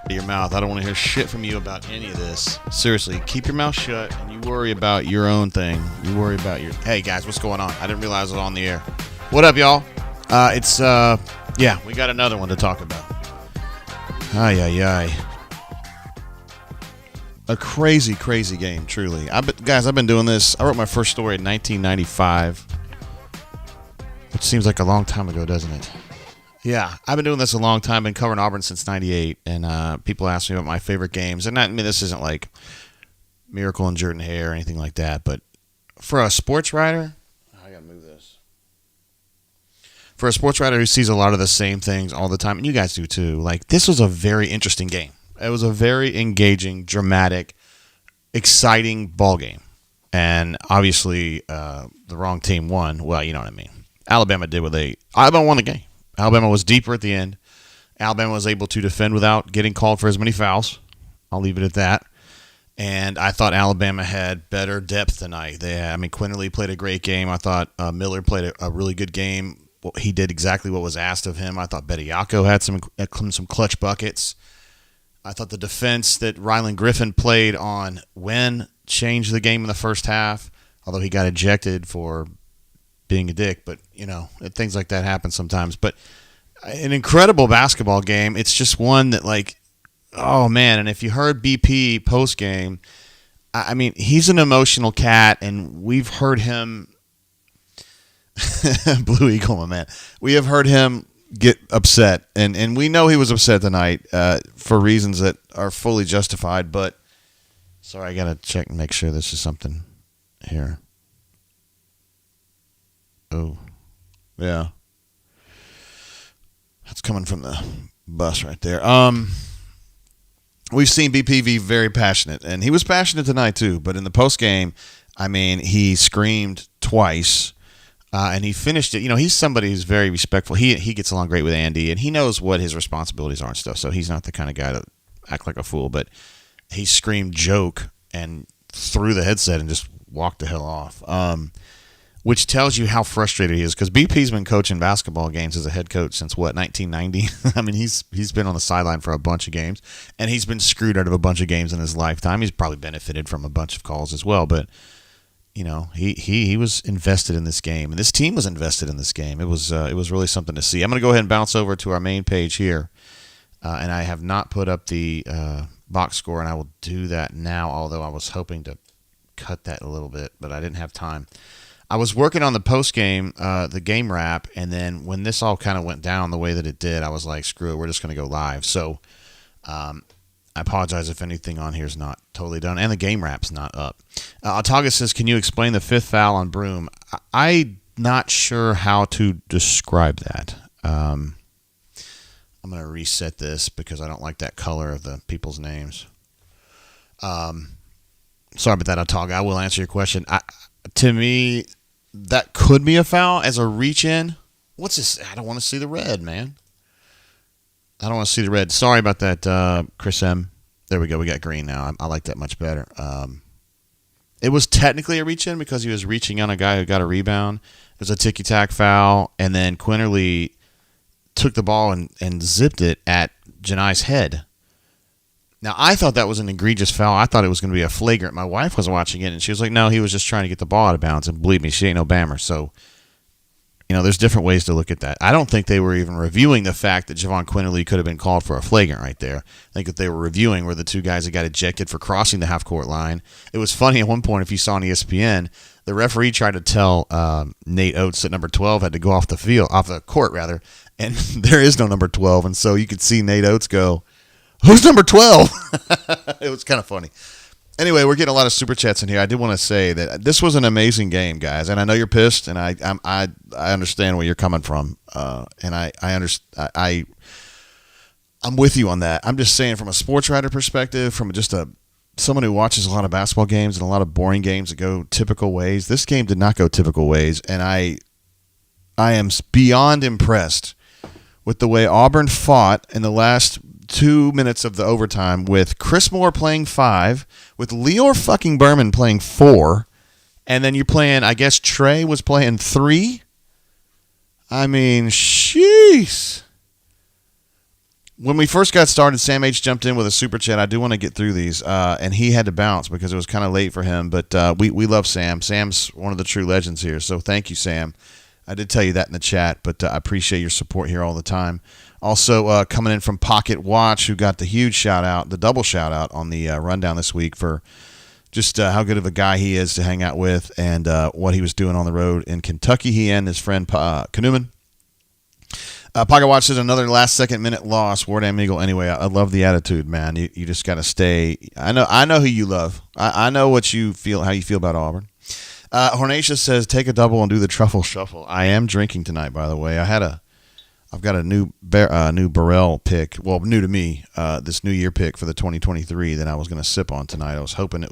Your mouth. I don't want to hear shit from you about any of this. Seriously, keep your mouth shut and you worry about your own thing. You worry about your... Hey, guys, what's going on? I didn't realize it was on the air. What up, y'all? We got another one to talk about. Ay. A crazy, crazy game, truly. Guys, I've been doing this. I wrote my first story in 1995, which seems like a long time ago, doesn't it? Yeah, I've been doing this a long time. Been covering Auburn since '98, and people ask me about my favorite games. And this isn't like Miracle in Jordan Hare or anything like that, but for a sports writer, I gotta move this. For a sports writer who sees a lot of the same things all the time, and you guys do too, like this was a very interesting game. It was a very engaging, dramatic, exciting ball game, and obviously the wrong team won. Well, you know what I mean. Alabama won the game. Alabama was deeper at the end. Alabama was able to defend without getting called for as many fouls. I'll leave it at that. And I thought Alabama had better depth tonight. Quinterly played a great game. I thought Miller played a really good game. He did exactly what was asked of him. I thought Bediako had some clutch buckets. I thought the defense that Rylan Griffin played on Wynn changed the game in the first half, although he got ejected for being a dick, but things like that happen sometimes. But an incredible basketball game. It's just one that, like, oh man! And if you heard BP post game, he's an emotional cat, and we've heard him. Blue Eagle, my man. We have heard him get upset, and we know he was upset tonight for reasons that are fully justified. But sorry, I gotta check and make sure this is something here. Oh, yeah. That's coming from the bus right there. We've seen BP very passionate, and he was passionate tonight too. But in the post game, he screamed twice, and he finished it. He's somebody who's very respectful. He gets along great with Andy, and he knows what his responsibilities are and stuff. So he's not the kind of guy to act like a fool. But he screamed joke and threw the headset and just walked the hell off. Which tells you how frustrated he is, because BP's been coaching basketball games as a head coach since, 1990? He's been on the sideline for a bunch of games, and he's been screwed out of a bunch of games in his lifetime. He's probably benefited from a bunch of calls as well, but, he was invested in this game, and this team was invested in this game. It was really something to see. I'm going to go ahead and bounce over to our main page here, and I have not put up the box score, and I will do that now, although I was hoping to cut that a little bit, but I didn't have time. I was working on the post-game, the game wrap, and then when this all kind of went down the way that it did, I was like, screw it, we're just going to go live. So I apologize if anything on here is not totally done, and the game wrap's not up. Ataga says, can you explain the fifth foul on Broom? I'm not sure how to describe that. I'm going to reset this because I don't like that color of the people's names. Sorry about that, Ataga. I will answer your question. To me, that could be a foul as a reach-in. What's this? I don't want to see the red, man. I don't want to see the red. Sorry about that, Chris M. There we go. We got green now. I like that much better. It was technically a reach-in because he was reaching on a guy who got a rebound. It was a ticky-tack foul, and then Quinterly took the ball and zipped it at Janai's head. Now, I thought that was an egregious foul. I thought it was going to be a flagrant. My wife was watching it, and she was like, no, he was just trying to get the ball out of bounds. And believe me, she ain't no bammer. So, there's different ways to look at that. I don't think they were even reviewing the fact that Javon Quinterly could have been called for a flagrant right there. I think that they were reviewing were the two guys that got ejected for crossing the half-court line. It was funny at one point, if you saw on ESPN, the referee tried to tell Nate Oates that number 12 had to go off the court, and there is no number 12. And so you could see Nate Oates go, who's number 12? It was kind of funny. Anyway, we're getting a lot of super chats in here. I did want to say that this was an amazing game, guys, and I know you're pissed, and I understand where you're coming from, and I'm with you on that. I'm just saying, from a sports writer perspective, from just someone who watches a lot of basketball games and a lot of boring games that go typical ways, this game did not go typical ways, and I am beyond impressed with the way Auburn fought in the last 2 minutes of the overtime, with Chris Moore playing 5, with Lior fucking Berman playing 4, and then you're playing, I guess Trey was playing 3. Sheesh. When we first got started, Sam H jumped in with a super chat. I do want to get through these, and he had to bounce because it was kind of late for him. But we love Sam. Sam's one of the true legends here, so thank you, Sam. I did tell you that in the chat, but I appreciate your support here all the time. Also, coming in from Pocket Watch, who got the huge shout-out, the double shout-out on the rundown this week for just how good of a guy he is to hang out with and what he was doing on the road in Kentucky. He and his friend Kanuman. Pocket Watch says another last-second minute loss. War Damn Eagle. Anyway, I love the attitude, man. You just got to stay. I know who you love. I know what you feel, how you feel about Auburn. Hornacia says, take a double and do the truffle shuffle. I am drinking tonight, by the way. I've got a new Burrell pick. Well, new to me. This New Year pick for the 2023 that I was going to sip on tonight. I was hoping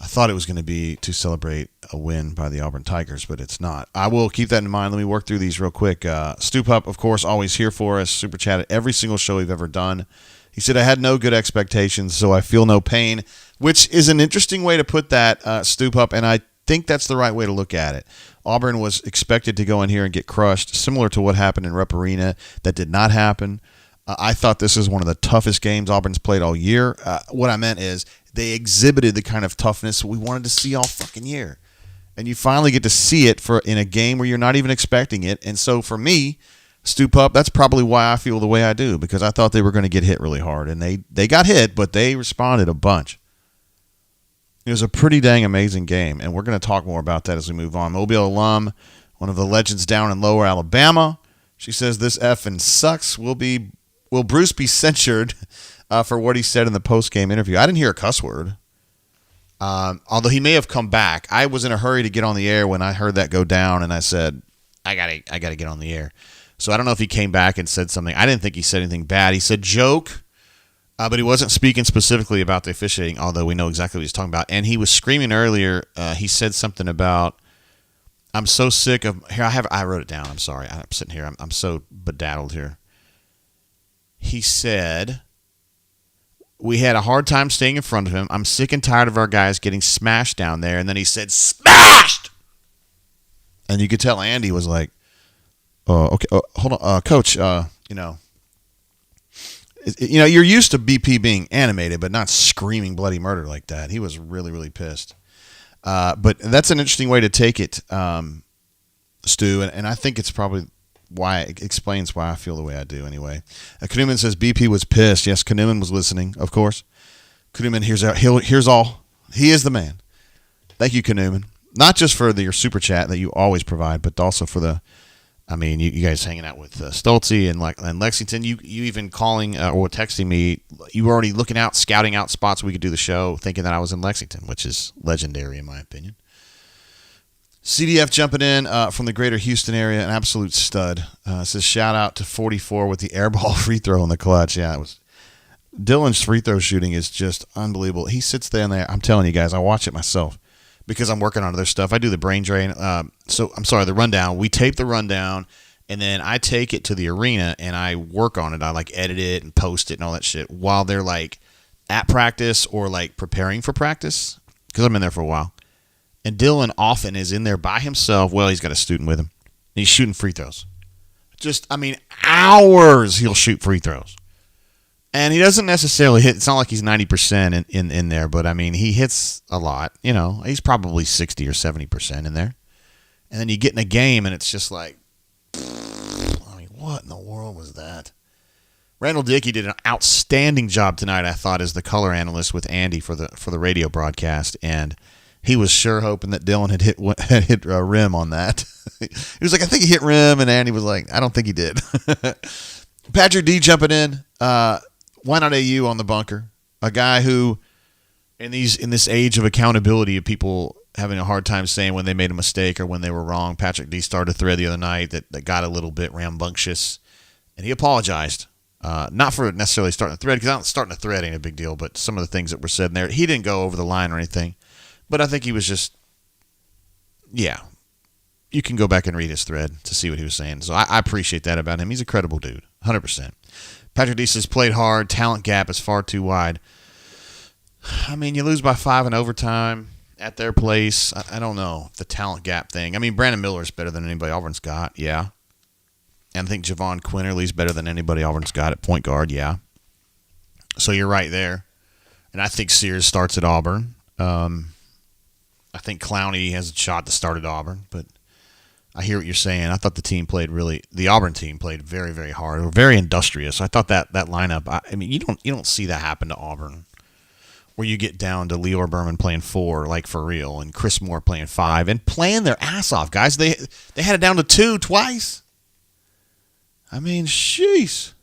I thought it was going to be to celebrate a win by the Auburn Tigers, but it's not. I will keep that in mind. Let me work through these real quick. Stoop Up, of course, always here for us. Super chat at every single show we've ever done. He said, I had no good expectations, so I feel no pain, which is an interesting way to put that, Stoop Up, and I think that's the right way to look at it. Auburn was expected to go in here and get crushed, similar to what happened in Rupp Arena. That did not happen. I thought this is one of the toughest games Auburn's played all year. What I meant is they exhibited the kind of toughness we wanted to see all fucking year. And you finally get to see it in a game where you're not even expecting it. And so for me, Stoop Up, that's probably why I feel the way I do, because I thought they were going to get hit really hard. And they got hit, but they responded a bunch. It was a pretty dang amazing game, and we're going to talk more about that as we move on. Mobile alum, one of the legends down in Lower Alabama. She says, this effing sucks. Will Bruce be censured for what he said in the post-game interview? I didn't hear a cuss word. Although he may have come back. I was in a hurry to get on the air when I heard that go down, and I said, I gotta get on the air. So I don't know if he came back and said something. I didn't think he said anything bad. He said joke, but he wasn't speaking specifically about the officiating, although we know exactly what he's talking about. And he was screaming earlier. He said something about, I'm so sick of, here, I wrote it down. I'm sorry. I'm sitting here. I'm so bedaddled here. He said, we had a hard time staying in front of him. I'm sick and tired of our guys getting smashed down there. And then he said, smashed! And you could tell Andy was like, okay, hold on, coach, you're used to BP being animated, but not screaming bloody murder like that. He was really, really pissed. But that's an interesting way to take it, Stu, and I think it's probably why it explains why I feel the way I do anyway. Kanuman says BP was pissed. Yes, Kanuman was listening, of course. Kanuman hears all. He is the man. Thank you, Kanuman. Not just for your super chat that you always provide, but also for you guys hanging out with Stoltze and Lexington. You even calling or texting me. You were already looking out, scouting out spots we could do the show, thinking that I was in Lexington, which is legendary in my opinion. CDF jumping in from the greater Houston area, an absolute stud. Says shout out to 44 with the airball free throw in the clutch. Yeah, it was. Dylan's free throw shooting is just unbelievable. He sits there and there. I'm telling you guys, I watch it myself because I'm working on other stuff. I do the brain drain. The rundown. We tape the rundown, and then I take it to the arena and I work on it. I edit it and post it and all that shit while they're at practice or preparing for practice because I'm in there for a while. And Dylan often is in there by himself. Well, he's got a student with him. He's shooting free throws. Hours he'll shoot free throws. And he doesn't necessarily hit. It's not like he's 90% in there, but he hits a lot. He's probably 60 or 70% in there. And then you get in a game and it's just what in the world was that? Randall Dickey did an outstanding job tonight, I thought, as the color analyst with Andy for the radio broadcast, and he was sure hoping that Dylan had hit a rim on that. He was like, I think he hit rim, and Andy was like, I don't think he did. Patrick D jumping in. Why not AU on the bunker? A guy who, in this age of accountability of people having a hard time saying when they made a mistake or when they were wrong, Patrick D started a thread the other night that got a little bit rambunctious, and he apologized. Not for necessarily starting a thread, because starting a thread ain't a big deal, but some of the things that were said in there, he didn't go over the line or anything. But I think he was just, yeah. You can go back and read his thread to see what he was saying. So I appreciate that about him. He's a credible dude, 100%. Patrick D says, played hard. Talent gap is far too wide. You lose by 5 in overtime at their place. I don't know, the talent gap thing. Brandon Miller's better than anybody Auburn's got, yeah. And I think Javon Quinterly's better than anybody Auburn's got at point guard, yeah. So you're right there. And I think Sears starts at Auburn. I think Clowney has a shot to start at Auburn, but I hear what you're saying. I thought the Auburn team played very, very hard, or very industrious. I thought that lineup, I mean, you don't see that happen to Auburn, where you get down to Leor Berman playing 4, like for real, and Chris Moore playing 5, and playing their ass off, guys. They had it down to 2 twice. I mean, sheesh.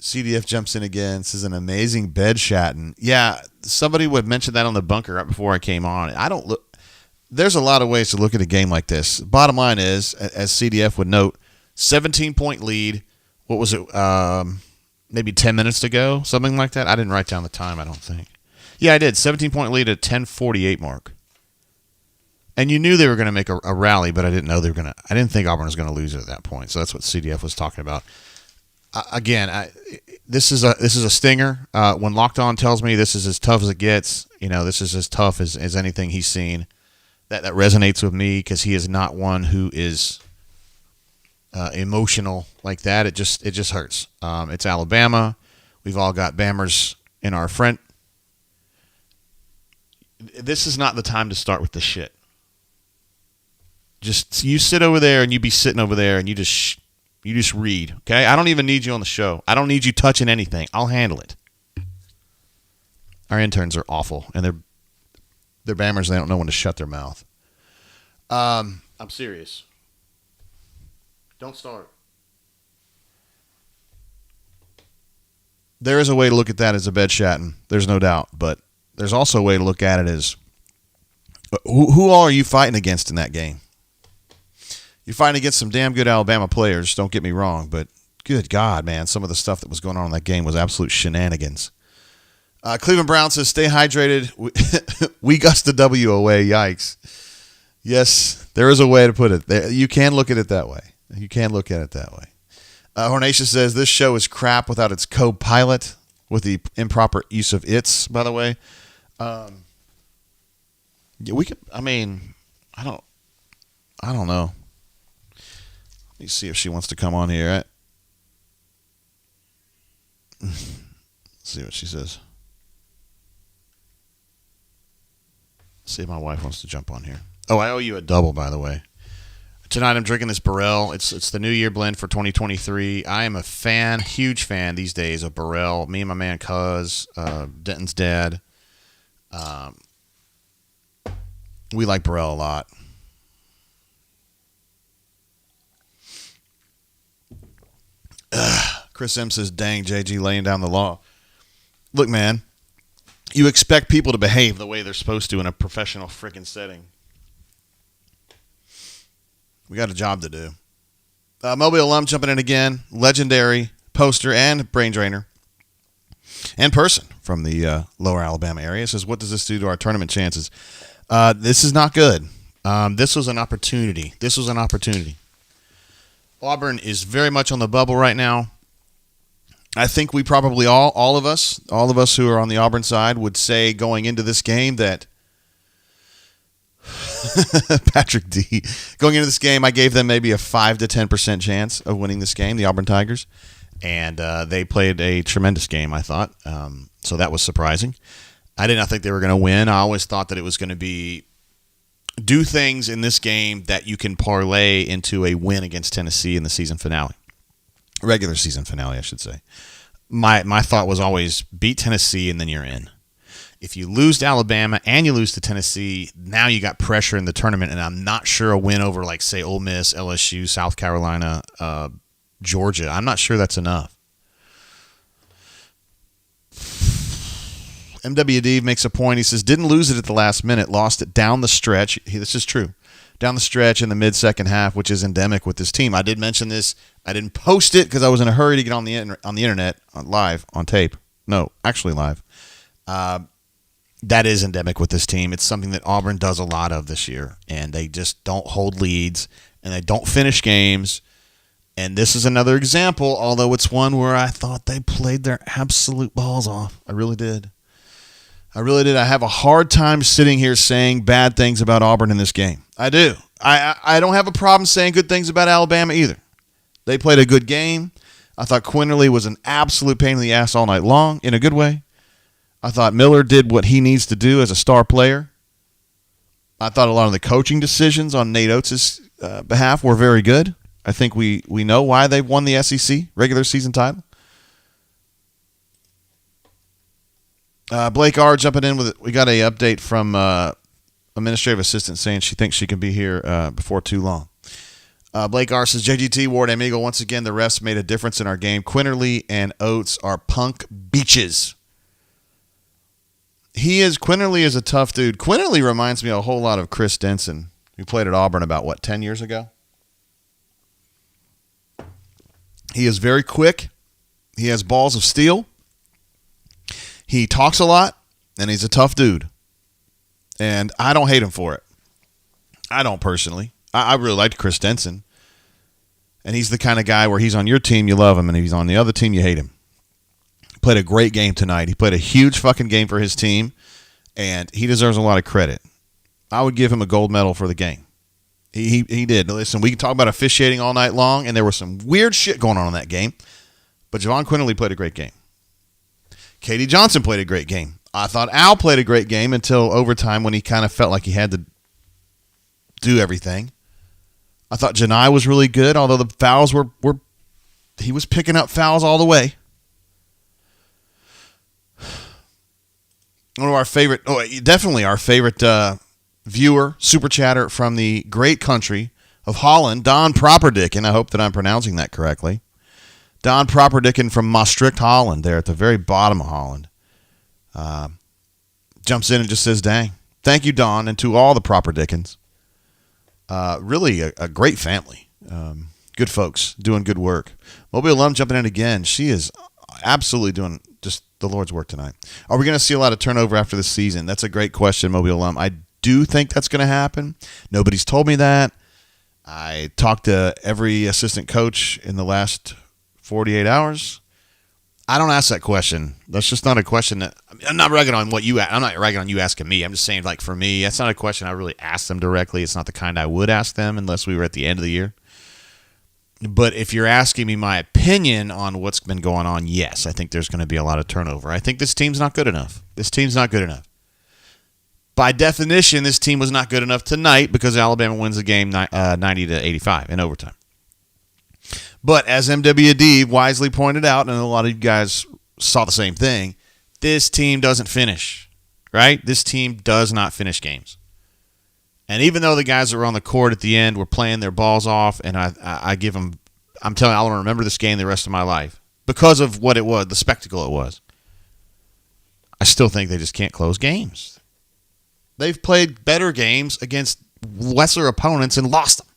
CDF jumps in again. This is an amazing bed shatting. Yeah, somebody would mention that on the bunker right before I came on. There's a lot of ways to look at a game like this. Bottom line is, as CDF would note, 17-point lead. What was it? Maybe 10 minutes to go, something like that. I didn't write down the time, I don't think. Yeah, I did. 17-point lead at 10:48 mark. And you knew they were going to make a rally, but I didn't know they were going to. I didn't think Auburn was going to lose at that point. So that's what CDF was talking about. This is a stinger. When Locked On tells me this is as tough as it gets, this is as tough as anything he's seen. That resonates with me because he is not one who is emotional like that. It just hurts. It's Alabama. We've all got Bammers in our front. This is not the time to start with the shit. Just you sit over there and you be sitting over there and you just read, okay? I don't even need you on the show. I don't need you touching anything. I'll handle it. Our interns are awful, and they're Bammers. They don't know when to shut their mouth. I'm serious. Don't start. There is a way to look at that as a bed shatting. There's no doubt, but there's also a way to look at it as who all are you fighting against in that game? You're fighting against some damn good Alabama players, don't get me wrong, but good God, man, some of the stuff that was going on in that game was absolute shenanigans. Cleveland Brown says, stay hydrated. We gust the W away. Yikes. Yes, there is a way to put it. You can look at it that way. Hornacious says, this show is crap without its co-pilot, with the improper use of its, by the way. I don't know. Let me see if she wants to come on here. Let's see what she says. See if my wife wants to jump on here. Oh, I owe you a double, by the way. Tonight I'm drinking this Burrell. It's the New Year blend for 2023. I am a fan, huge fan these days of Burrell. Me and my man Cuz, Denton's dad. We like Burrell a lot. Chris M says, dang, JG laying down the law. Look, man, you expect people to behave the way they're supposed to in a professional freaking setting. We got a job to do. Mobile alum jumping in again. Legendary poster and brain drainer. And person from the lower Alabama area says, what does this do to our tournament chances? This is not good. This was an opportunity. Auburn is very much on the bubble right now. I think we probably all of us who are on the Auburn side would say going into this game that Patrick D. Going into this game, I gave them maybe a 5 to 10% chance of winning this game, the Auburn Tigers, and they played a tremendous game, I thought. So that was surprising. I did not think they were going to win. I always thought that it was going to be do things in this game that you can parlay into a win against Tennessee in the season finale. Regular season finale, I should say. My thought was always beat Tennessee and then you're in. If you lose to Alabama and you lose to Tennessee, now you got pressure in the tournament, and I'm not sure a win over, like, say, Ole Miss, LSU, South Carolina, Georgia, I'm not sure that's enough. MWD makes a point. He says, didn't lose it at the last minute, lost it down the stretch. This is true. Down the stretch in the mid-second half, which is endemic with this team. I did mention this. I didn't post it because I was in a hurry to get on the internet, live, on tape. No, actually live. That is endemic with this team. It's something that Auburn does a lot of this year, and they just don't hold leads, and they don't finish games. And this is another example, although it's one where I thought they played their absolute balls off. I really did. I really did. I have a hard time sitting here saying bad things about Auburn in this game. I do. I don't have a problem saying good things about Alabama either. They played a good game. I thought Quinterly was an absolute pain in the ass all night long in a good way. I thought Miller did what he needs to do as a star player. I thought a lot of the coaching decisions on Nate Oates' behalf were very good. I think we know why they won the SEC regular season title. Blake R. jumping in with it. We got an update from administrative assistant saying she thinks she can be here before too long. Blake R. says, JGT, Ward, Amigo, once again, the refs made a difference in our game. Quinterly and Oates are punk beaches. Quinterly is a tough dude. Quinterly reminds me a whole lot of Chris Denson, who played at Auburn about, 10 years ago? He is very quick. He has balls of steel. He talks a lot, and he's a tough dude. And I don't hate him for it. I don't personally. I really liked Chris Denson. And he's the kind of guy where he's on your team, you love him, and if he's on the other team, you hate him. Played a great game tonight. He played a huge fucking game for his team, and he deserves a lot of credit. I would give him a gold medal for the game. He did. Listen, we can talk about officiating all night long, and there was some weird shit going on in that game, but Javon Quinterly played a great game. Katie Johnson played a great game. I thought Al played a great game until overtime when he kind of felt like he had to do everything. I thought Janai was really good, although the fouls were he was picking up fouls all the way. One of our favorite, definitely our favorite viewer, super chatter from the great country of Holland, Don Properdick, and I hope that I'm pronouncing that correctly. Don Properdicken from Maastricht, Holland, there at the very bottom of Holland. Jumps in and just says, dang. Thank you, Don, and to all the Properdickens. Really a great family. Good folks, doing good work. Mobile alum jumping in again. She is absolutely doing just the Lord's work tonight. Are we going to see a lot of turnover after the season? That's a great question, Mobile alum. I do think that's going to happen. Nobody's told me that. I talked to every assistant coach in the last 48 hours. I don't ask that question. That's just not a question that I'm not ragging on I'm not ragging on you asking me. I'm just saying, like, for me, that's not a question I really ask them directly. It's not the kind I would ask them unless we were at the end of the year. But if you're asking me my opinion on what's been going on, yes, I think there's going to be a lot of turnover. I think this team's not good enough. By definition, this team was not good enough tonight because Alabama wins the game 90-85 in overtime. But as MWD wisely pointed out, and a lot of you guys saw the same thing, this team doesn't finish, right? This team does not finish games. And even though the guys that were on the court at the end were playing their balls off, and I give them, I'm telling you, I'll remember this game the rest of my life because of what it was, the spectacle it was. I still think they just can't close games. They've played better games against lesser opponents and lost them.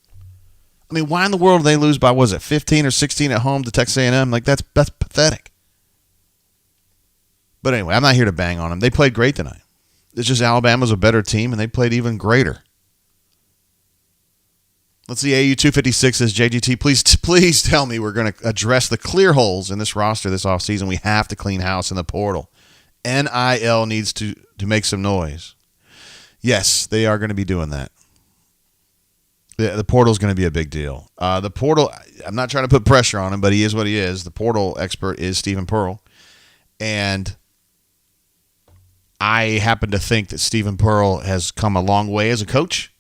I mean, why in the world did they lose by, 15 or 16 at home to Texas A&M? Like, that's pathetic. But anyway, I'm not here to bang on them. They played great tonight. It's just Alabama's a better team, and they played even greater. Let's see, AU256 says, JGT, please tell me we're going to address the clear holes in this roster this offseason. We have to clean house in the portal. NIL needs to make some noise. Yes, they are going to be doing that. The portal is going to be a big deal. The portal, I'm not trying to put pressure on him, but he is what he is. The portal expert is Stephen Pearl. And I happen to think that Stephen Pearl has come a long way as a coach,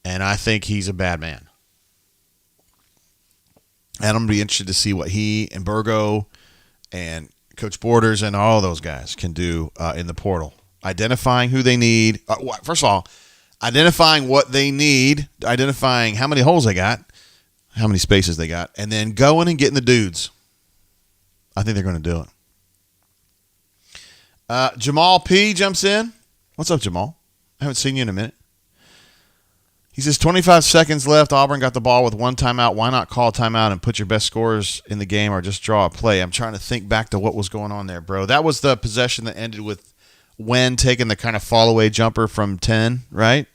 and I think he's a bad man. And I'm going to be interested to see what he and Burgo and Coach Borders and all those guys can do in the portal. Identifying who they need. First of all, identifying what they need, identifying how many holes they got, how many spaces they got, and then going and getting the dudes. I think they're going to do it. Jamal P. jumps in. What's up, Jamal? I haven't seen you in a minute. He says, 25 seconds left. Auburn got the ball with one timeout. Why not call a timeout and put your best scorers in the game or just draw a play? I'm trying to think back to what was going on there, bro. That was the possession that ended with Wen taking the kind of fall-away jumper from 10, right?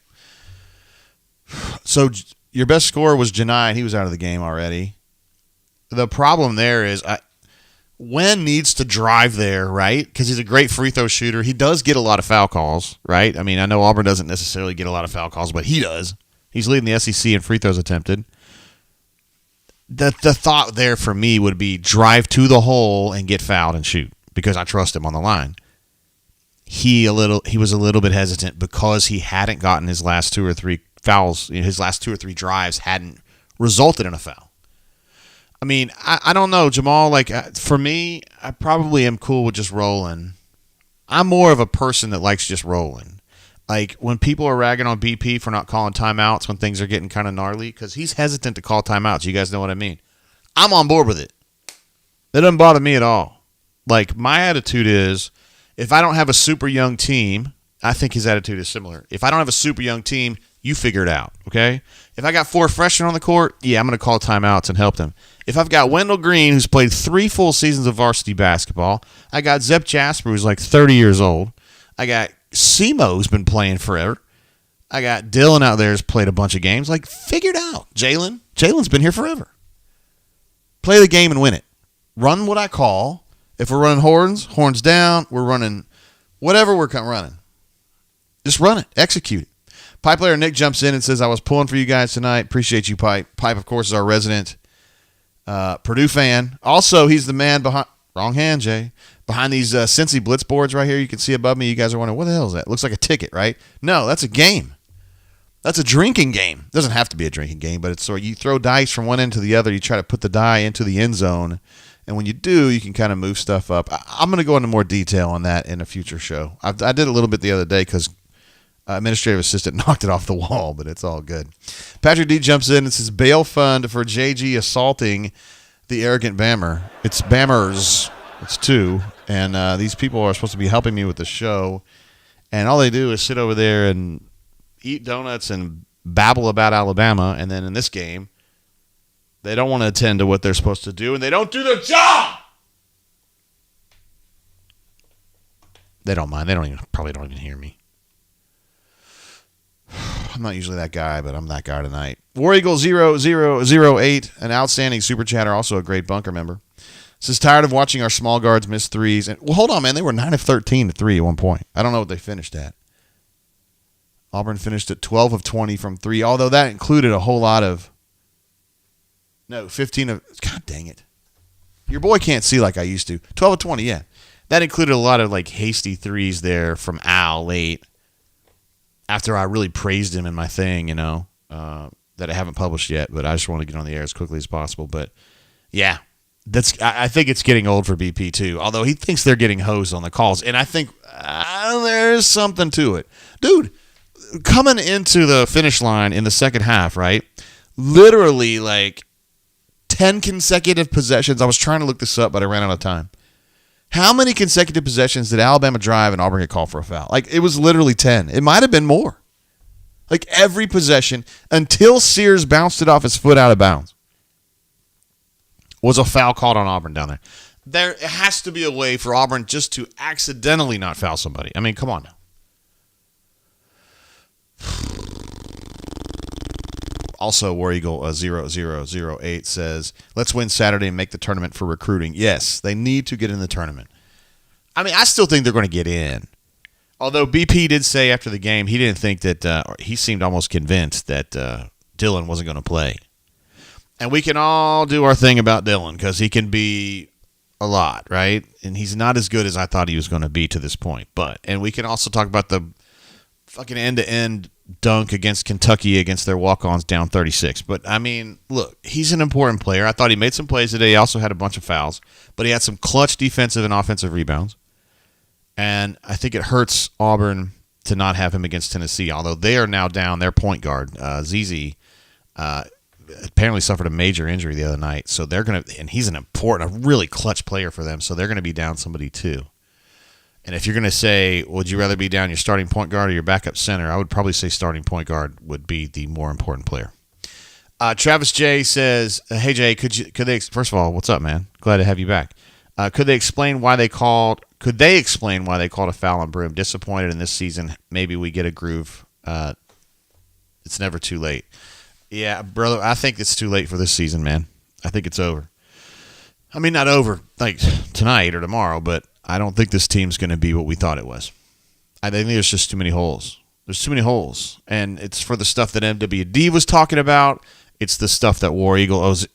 So your best scorer was Janai, and he was out of the game already. The problem there is Wen needs to drive there, right? Because he's a great free throw shooter. He does get a lot of foul calls, right? I mean, I know Auburn doesn't necessarily get a lot of foul calls, but he does. He's leading the SEC in free throws attempted. The thought there for me would be drive to the hole and get fouled and shoot because I trust him on the line. He was a little bit hesitant because he hadn't gotten his last 2 or 3 fouls. His last 2 or 3 drives hadn't resulted in a foul. I mean, I don't know, Jamal. Like, for me, I probably am cool with just rolling. I'm more of a person that likes just rolling. Like, when people are ragging on BP for not calling timeouts when things are getting kind of gnarly, because he's hesitant to call timeouts. You guys know what I mean? I'm on board with it. That doesn't bother me at all. Like, my attitude is, if I don't have a super young team, I think his attitude is similar. If I don't have a super young team, you figure it out, okay? If I got 4 freshmen on the court, yeah, I'm going to call timeouts and help them. If I've got Wendell Green, who's played 3 full seasons of varsity basketball, I got Zep Jasper, who's like 30 years old, I got Simo, who's been playing forever, I got Dylan out there who's played a bunch of games, like, figure it out. Jalen's been here forever. Play the game and win it. Run what I call. If we're running horns down, we're running whatever we're running. Just run it. Execute it. Pipe player Nick jumps in and says, I was pulling for you guys tonight. Appreciate you, Pipe. Pipe, of course, is our resident Purdue fan. Also, he's the man behind – wrong hand, Jay. Behind these Cincy Blitz boards right here you can see above me. You guys are wondering, what the hell is that? Looks like a ticket, right? No, that's a game. That's a drinking game. It doesn't have to be a drinking game, but it's sort of you throw dice from one end to the other. You try to put the die into the end zone. And when you do, you can kind of move stuff up. I'm going to go into more detail on that in a future show. I did a little bit the other day because administrative assistant knocked it off the wall, but it's all good. Patrick D jumps in and says, bail fund for JG assaulting the arrogant Bammer. It's Bammers. It's 2. And these people are supposed to be helping me with the show. And all they do is sit over there and eat donuts and babble about Alabama. And then in this game, they don't want to attend to what they're supposed to do, and they don't do their job. They don't mind. They probably don't even hear me. I'm not usually that guy, but I'm that guy tonight. War Eagle 0008, an outstanding super chatter, also a great bunker member. Says, tired of watching our small guards miss threes. And, well, hold on, man. They were 9 of 13 to 3 at one point. I don't know what they finished at. Auburn finished at 12 of 20 from 3, although that included a whole lot of, 15 of, God dang it. Your boy can't see like I used to. 12 of 20, yeah. That included a lot of, like, hasty threes there from Al late. After I really praised him in my thing, that I haven't published yet, but I just want to get on the air as quickly as possible. But, yeah. I think it's getting old for BP too, although he thinks they're getting hosed on the calls, and I think there's something to it. Dude, coming into the finish line in the second half, right, literally like 10 consecutive possessions. I was trying to look this up, but I ran out of time. How many consecutive possessions did Alabama drive and Auburn get called for a foul? Like, it was literally 10. It might have been more. Like, every possession until Sears bounced it off his foot out of bounds was a foul called on Auburn down there. There has to be a way for Auburn just to accidentally not foul somebody. I mean, come on now. Also, War Eagle 0008 says, let's win Saturday and make the tournament for recruiting. Yes, they need to get in the tournament. I mean, I still think they're going to get in. Although BP did say after the game he didn't think that, he seemed almost convinced that Dylan wasn't going to play. And we can all do our thing about Dylan because he can be a lot, right? And he's not as good as I thought he was going to be to this point. And we can also talk about the fucking end-to-end dunk against Kentucky against their walk-ons down 36. But, I mean, look, he's an important player. I thought he made some plays today. He also had a bunch of fouls. But he had some clutch defensive and offensive rebounds. And I think it hurts Auburn to not have him against Tennessee, although they are now down their point guard, ZZ, apparently suffered a major injury the other night. So they're going to – and he's a really clutch player for them, so they're going to be down somebody too. And if you're going to say, would you rather be down your starting point guard or your backup center, I would probably say starting point guard would be the more important player. Travis J says, hey, Jay, could they – first of all, what's up, man? Glad to have you back. Could they explain why they called a foul on Broom? Disappointed in this season. Maybe we get a groove. It's never too late. Yeah, brother, I think it's too late for this season, man. I think it's over. I mean, not over like tonight or tomorrow, but I don't think this team's going to be what we thought it was. I think there's just too many holes. There's too many holes, and it's for the stuff that MWD was talking about. It's the stuff that War Eagle owes.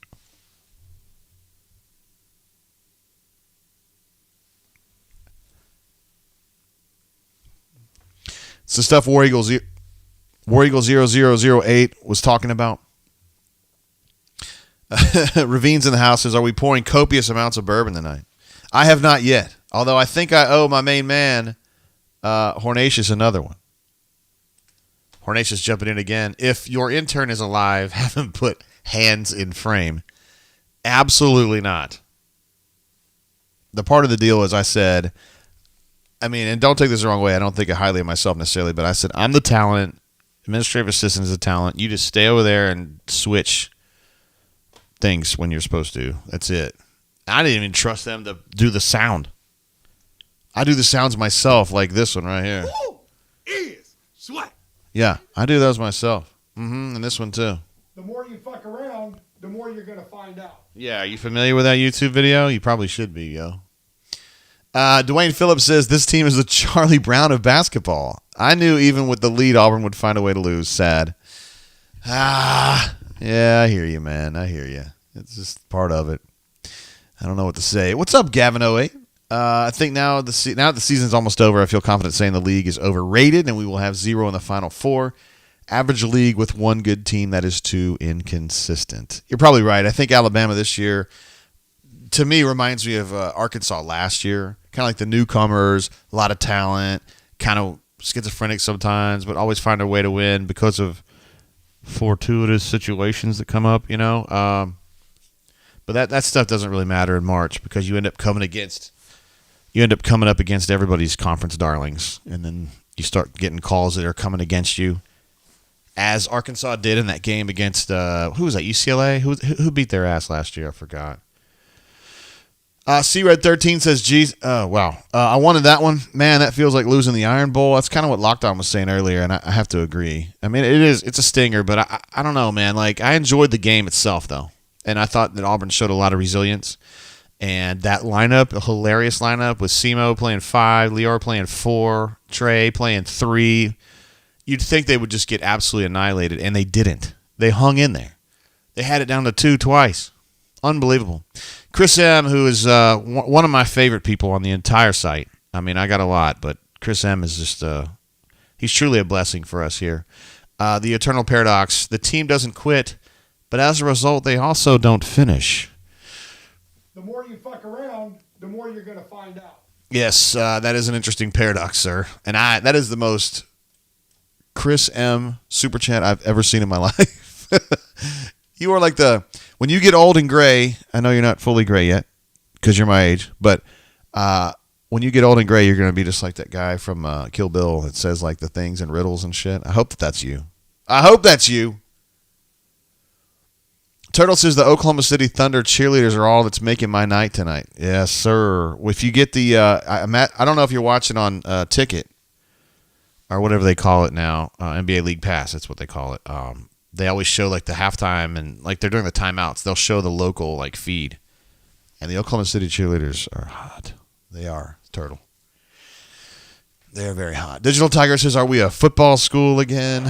It's the stuff War Eagle 0008 was talking about. Ravines in the house says, are we pouring copious amounts of bourbon tonight? I have not yet, although I think I owe my main man, Hornatius, another one. Hornatius jumping in again. If your intern is alive, have him put hands in frame. Absolutely not. The part of the deal is I said, I mean, and don't take this the wrong way, I don't think highly of myself necessarily, but I said, I'm the talent, administrative assistant is the talent, you just stay over there and switch things when you're supposed to. That's it. I didn't even trust them to do the sound. I do the sounds myself, like this one right here. Who is sweat? Yeah, I do those myself. And this one too. The more you fuck around, the more you're going to find out. Yeah, are you familiar with that YouTube video? You probably should be, yo. Dwayne Phillips says, this team is the Charlie Brown of basketball. I knew even with the lead, Auburn would find a way to lose. Sad. Yeah, I hear you, man. I hear you. It's just part of it. I don't know what to say. What's up, Gavin 08? I think now that the season's almost over, I feel confident saying the league is overrated and we will have 0 in the Final Four. Average league with one good team that is too inconsistent. You're probably right. I think Alabama this year, to me, reminds me of Arkansas last year. Kind of like the newcomers, a lot of talent, kind of schizophrenic sometimes, but always find a way to win because of fortuitous situations that come up, you know. But that stuff doesn't really matter in March because you end up coming up against everybody's conference darlings, and then you start getting calls that are coming against you, as Arkansas did in that game against who was that, UCLA? Who beat their ass last year? I forgot. C-Red13 says, geez, wow. I wanted that one. Man, that feels like losing the Iron Bowl. That's kind of what Lockdown was saying earlier, and I have to agree. I mean, it's a stinger, but I don't know, man. Like, I enjoyed the game itself, though, and I thought that Auburn showed a lot of resilience. And that lineup, a hilarious lineup with Simo playing 5, Lior playing 4, Trey playing 3. You'd think they would just get absolutely annihilated, and they didn't. They hung in there. They had it down to 2 twice. Unbelievable. Chris M., who is one of my favorite people on the entire site. I mean, I got a lot, but Chris M. is just he's truly a blessing for us here. The Eternal Paradox, the team doesn't quit, but as a result, they also don't finish. The more you fuck around, the more you're going to find out. Yes, that is an interesting paradox, sir. And that is the most Chris M. super chat I've ever seen in my life. You are like when you get old and gray, I know you're not fully gray yet because you're my age, but when you get old and gray, you're going to be just like that guy from Kill Bill that says like the things and riddles and shit. I hope that's you. I hope that's you. Turtle says the Oklahoma City Thunder cheerleaders are all that's making my night tonight. Yes, sir. If you get the, I don't know if you're watching on Ticket or whatever they call it now, NBA League Pass. That's what they call it. They always show like the halftime and like they're doing the timeouts. They'll show the local like feed, and the Oklahoma City cheerleaders are hot. They are, Turtle. They are very hot. Digital Tiger says, "Are we a football school again?"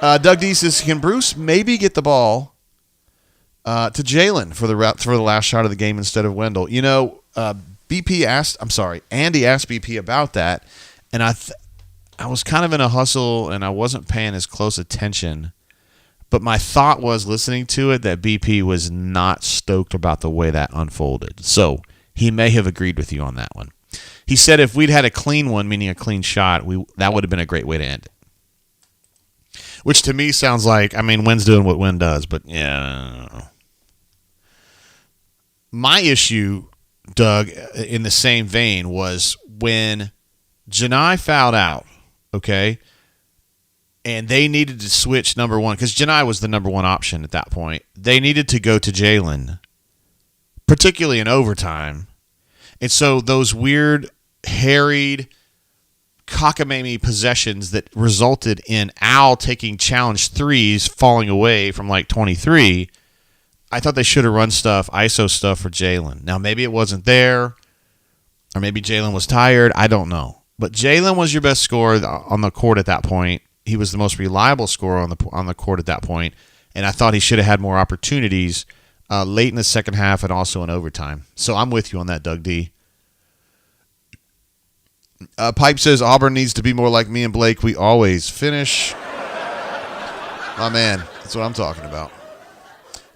Doug D says, can Bruce maybe get the ball to Jalen for the last shot of the game instead of Wendell? You know, Andy asked BP about that, and I was kind of in a hustle, and I wasn't paying as close attention. But my thought was, listening to it, that BP was not stoked about the way that unfolded. So he may have agreed with you on that one. He said if we'd had a clean one, meaning a clean shot, that would have been a great way to end it. Which to me sounds like, I mean, Wynn's doing what Wynn does, but yeah. My issue, Doug, in the same vein, was when Janai fouled out, okay, and they needed to switch number one, because Janai was the number one option at that point. They needed to go to Jalen, particularly in overtime. And so those weird, harried, cockamamie possessions that resulted in Al taking challenge threes, falling away from like 23, I thought they should have run stuff, ISO stuff for Jalen. Now, maybe it wasn't there, or maybe Jalen was tired. I don't know. But Jalen was your best scorer on the court at that point. He was the most reliable scorer on the court at that point, and I thought he should have had more opportunities late in the second half and also in overtime. So I'm with you on that, Doug D. Pipe says Auburn needs to be more like me and Blake. We always finish. My man, that's what I'm talking about.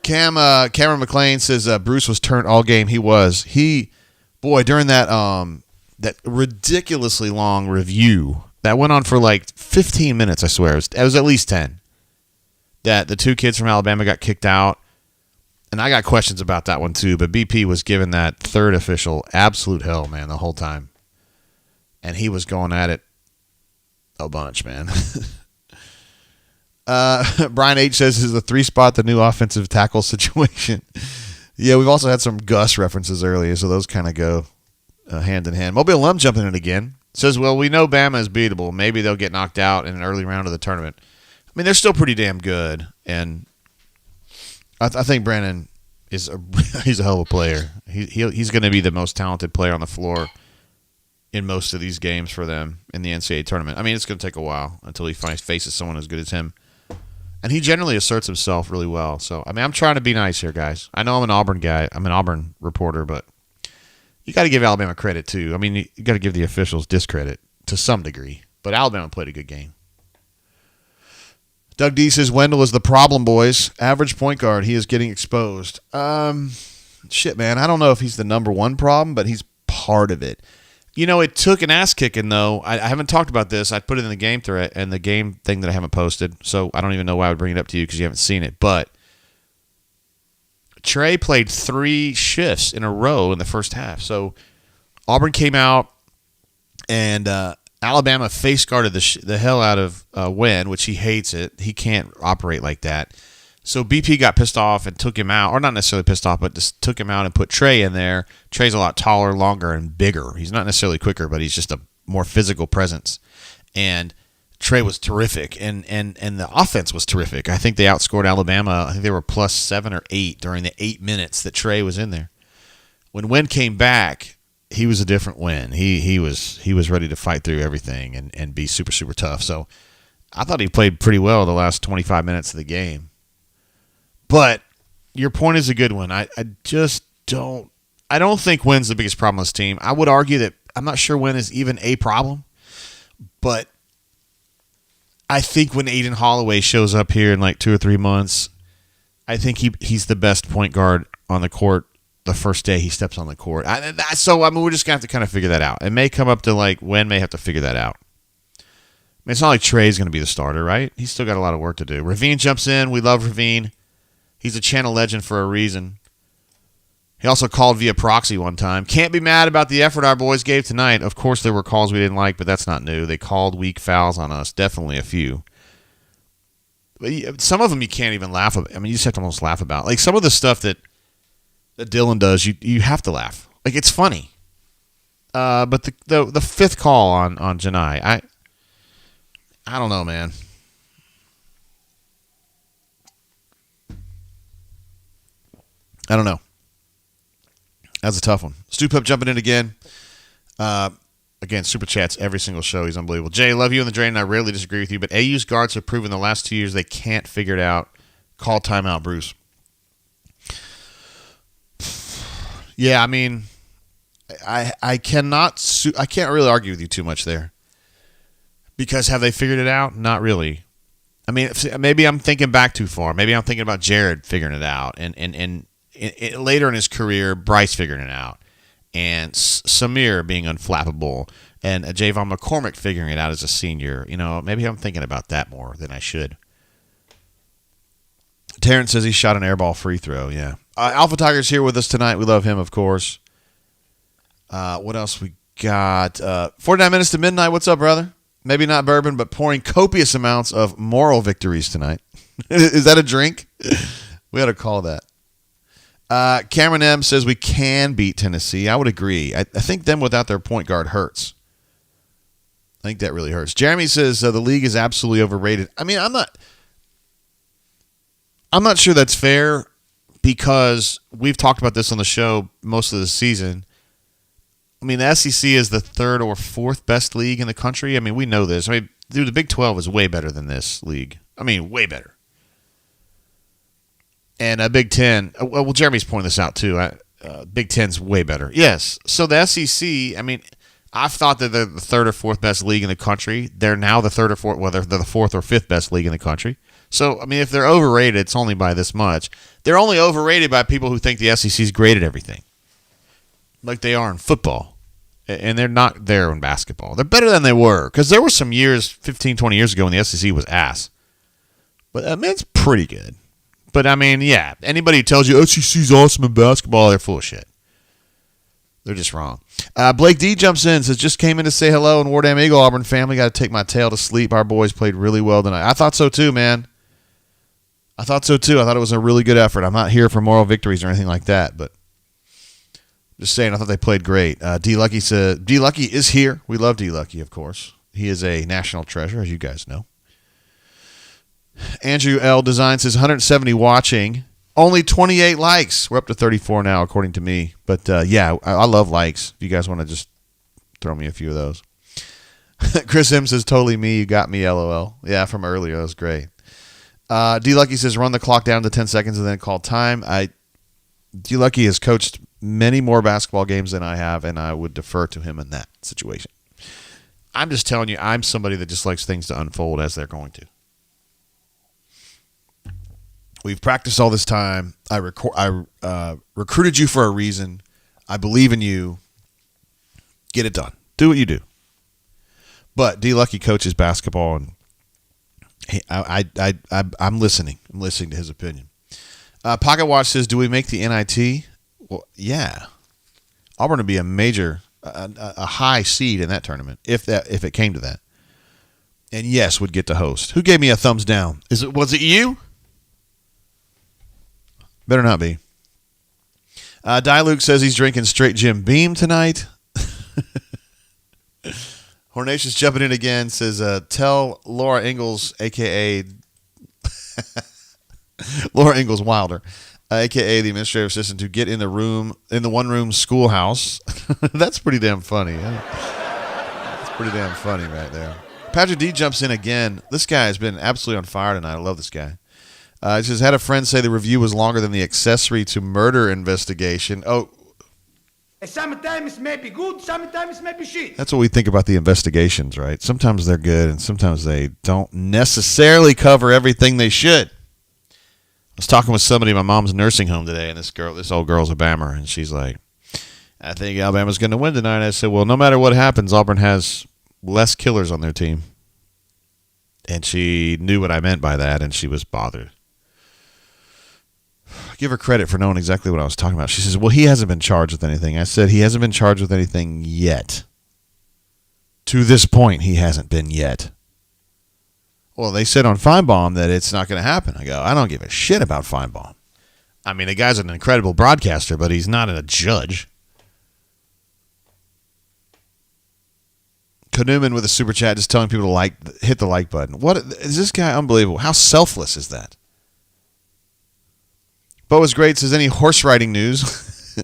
Cameron McLean says Bruce was turned all game. He was. During that ridiculously long review that went on for like 15 minutes, I swear. It was at least 10. That the two kids from Alabama got kicked out. And I got questions about that one too, but BP was giving that third official absolute hell, man, the whole time. And he was going at it a bunch, man. Brian H. says, is the 3-spot the new offensive tackle situation? Yeah, we've also had some Gus references earlier, so those kind of go hand in hand. Mobile Lum jumping in again. Says, well, we know Bama is beatable. Maybe they'll get knocked out in an early round of the tournament. I mean, they're still pretty damn good, and I think Brandon he's a hell of a player. He's going to be the most talented player on the floor in most of these games for them in the NCAA tournament. I mean, it's going to take a while until he faces someone as good as him. And he generally asserts himself really well. So, I mean, I'm trying to be nice here, guys. I know I'm an Auburn guy. I'm an Auburn reporter, but you got to give Alabama credit, too. I mean, you got to give the officials discredit to some degree. But Alabama played a good game. Doug D says, Wendell is the problem, boys. Average point guard. He is getting exposed. Shit, man. I don't know if he's the number one problem, but he's part of it. You know, it took an ass kicking, though. I haven't talked about this. I put it in the game thread and the game thing that I haven't posted, so I don't even know why I would bring it up to you because you haven't seen it. But Trey played 3 shifts in a row in the first half. So Auburn came out and Alabama face guarded the hell out of Wen, which he hates it. He can't operate like that. So BP got pissed off and took him out, or not necessarily pissed off, but just took him out and put Trey in there. Trey's a lot taller, longer, and bigger. He's not necessarily quicker, but he's just a more physical presence. And Trey was terrific, and the offense was terrific. I think they outscored Alabama. I think they were plus 7 or 8 during the 8 minutes that Trey was in there. When Wen came back, he was a different Wen. He was ready to fight through everything and be super, super tough. So I thought he played pretty well the last 25 minutes of the game. But your point is a good one. I don't think Wen's the biggest problem on this team. I would argue that I'm not sure Wen is even a problem, but I think when Aiden Holloway shows up here in like 2 or 3 months, I think he's the best point guard on the court the first day he steps on the court. We're just going to have to kind of figure that out. It may come up to like Wen may have to figure that out. I mean, it's not like Trey's going to be the starter, right? He's still got a lot of work to do. Ravine jumps in. We love Ravine. He's a channel legend for a reason. He also called via proxy one time. Can't be mad about the effort our boys gave tonight. Of course, there were calls we didn't like, but that's not new. They called weak fouls on us. Definitely a few. But some of them you can't even laugh about. I mean, you just have to almost laugh about. Like some of the stuff that Dylan does, you have to laugh. Like it's funny. But the fifth call on Janai, I don't know, man. I don't know. That's a tough one. Stu Pup jumping in again. Again, super chats every single show. He's unbelievable. Jay, love you on the drain, and I rarely disagree with you, but AU's guards have proven the last 2 years they can't figure it out. Call timeout, Bruce. Yeah, I mean, I can't really argue with you too much there. Because have they figured it out? Not really. I mean, maybe I'm thinking back too far. Maybe I'm thinking about Jared figuring it out, and later in his career, Bryce figuring it out, and Samir being unflappable, and Javon McCormick figuring it out as a senior. You know, maybe I'm thinking about that more than I should. Terrence says he shot an airball free throw. Yeah. Alpha Tiger's here with us tonight. We love him, of course. What else we got? 49 minutes to midnight. What's up, brother? Maybe not bourbon, but pouring copious amounts of moral victories tonight. Is that a drink? We ought to call that. Cameron M says we can beat Tennessee. I would agree. I think them without their point guard hurts. I think that really hurts. Jeremy says the league is absolutely overrated. I mean, I'm not sure that's fair because we've talked about this on the show most of the season. I mean, the SEC is the third or fourth best league in the country. I mean, we know this. I mean, dude, the Big 12 is way better than this league. I mean, way better. And Big 10, well, Jeremy's pointing this out too. Big 10's way better. Yes. So the SEC, I mean, I've thought that they're the third or fourth best league in the country. They're now the third or fourth, well, they're the fourth or fifth best league in the country. So, I mean, if they're overrated, it's only by this much. They're only overrated by people who think the SEC's great at everything, like they are in football. And they're not there in basketball. They're better than they were, because there were some years, 15, 20 years ago, when the SEC was ass. But, I mean, it's pretty good. But, I mean, yeah, anybody who tells you SEC's awesome in basketball, they're full of shit. They're just wrong. Blake D jumps in, says, just came in to say hello, and War Damn Eagle, Auburn family, got to take my tail to sleep. Our boys played really well tonight. I thought so too, man. I thought it was a really good effort. I'm not here for moral victories or anything like that, but just saying, I thought they played great. D Lucky said, D Lucky is here. We love D Lucky, of course. He is a national treasure, as you guys know. Andrew L. Design says 170 watching, only 28 likes. We're up to 34 now, according to me. But, yeah, I love likes. If you guys want to just throw me a few of those. Chris M. says, totally me. You got me, LOL. Yeah, from earlier. That was great. D. Lucky says, run the clock down to 10 seconds and then call time. D. Lucky has coached many more basketball games than I have, and I would defer to him in that situation. I'm just telling you, I'm somebody that just likes things to unfold as they're going to. We've practiced all this time. I recruited you for a reason. I believe in you. Get it done. Do what you do. But D. Lucky coaches basketball, and I'm listening. I'm listening to his opinion. Pocket Watch says, do we make the NIT? Well, yeah. Auburn would be a major, a high seed in that tournament if it came to that. And yes, would get to host. Who gave me a thumbs down? Was it you? Better not be. Luke says he's drinking straight Jim Beam tonight. Hornatius jumping in again says, tell Laura Ingalls, a.k.a. Laura Ingalls Wilder, a.k.a. the administrative assistant, to get in the one-room schoolhouse. That's pretty damn funny. That's pretty damn funny right there. Patrick D jumps in again. This guy has been absolutely on fire tonight. I love this guy. He says, had a friend say the review was longer than the accessory to murder investigation. Oh. Sometimes it may be good, sometimes it may be shit. That's what we think about the investigations, right? Sometimes they're good, and sometimes they don't necessarily cover everything they should. I was talking with somebody in my mom's nursing home today, and this old girl's a Bammer, and she's like, I think Alabama's going to win tonight. And I said, well, no matter what happens, Auburn has less killers on their team. And she knew what I meant by that, and she was bothered. Give her credit for knowing exactly what I was talking about. She says, well, he hasn't been charged with anything. I said, he hasn't been charged with anything yet. To this point, he hasn't been yet. Well, they said on Feinbaum that it's not going to happen. I go, I don't give a shit about Feinbaum. I mean, the guy's an incredible broadcaster, but he's not a judge. Newman with a super chat just telling people to hit the like button. What is this guy? Unbelievable. How selfless is that? Bo is great. Says, any horse riding news?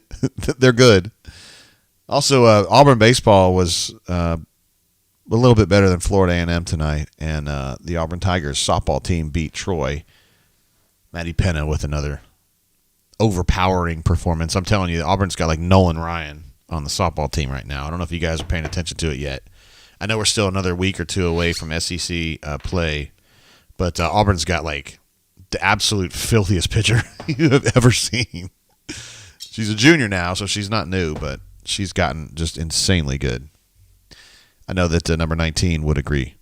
They're good. Also, Auburn baseball was a little bit better than Florida A&M tonight, and the Auburn Tigers softball team beat Troy. Matty Penna with another overpowering performance. I'm telling you, Auburn's got like Nolan Ryan on the softball team right now. I don't know if you guys are paying attention to it yet. I know we're still another week or two away from SEC play, but Auburn's got like the absolute filthiest pitcher you have ever seen. She's a junior now, so she's not new, but she's gotten just insanely good. I know that number 19 would agree.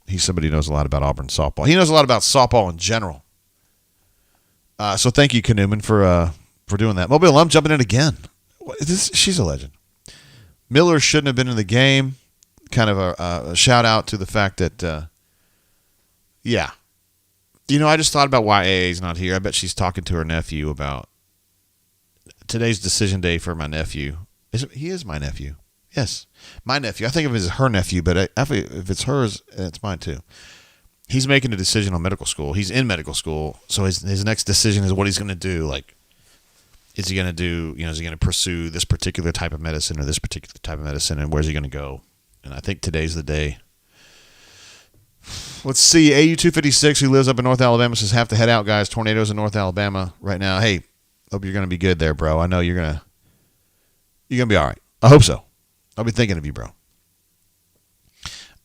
He's somebody who knows a lot about Auburn softball. He knows a lot about softball in general. So thank you, Newman, for doing that. Mobile Lump jumping in again. She's a legend. Miller shouldn't have been in the game. Kind of a shout out to the fact that, yeah. You know, I just thought about why AA's not here. I bet she's talking to her nephew about today's decision day for my nephew. He is my nephew. Yes, my nephew. I think of it as her nephew, but if it's hers, it's mine too. he's making a decision on medical school. He's in medical school, so his next decision is what he's going to do. Like, is he going to do, is he going to pursue this particular type of medicine or this particular type of medicine, and where's he going to go? And I think today's the day. Let's see. AU256, who lives up in North Alabama, says, have to head out, guys. Tornadoes in North Alabama right now. Hey, hope you're going to be good there, bro. I know you're going to be all right. I hope so. I'll be thinking of you, bro.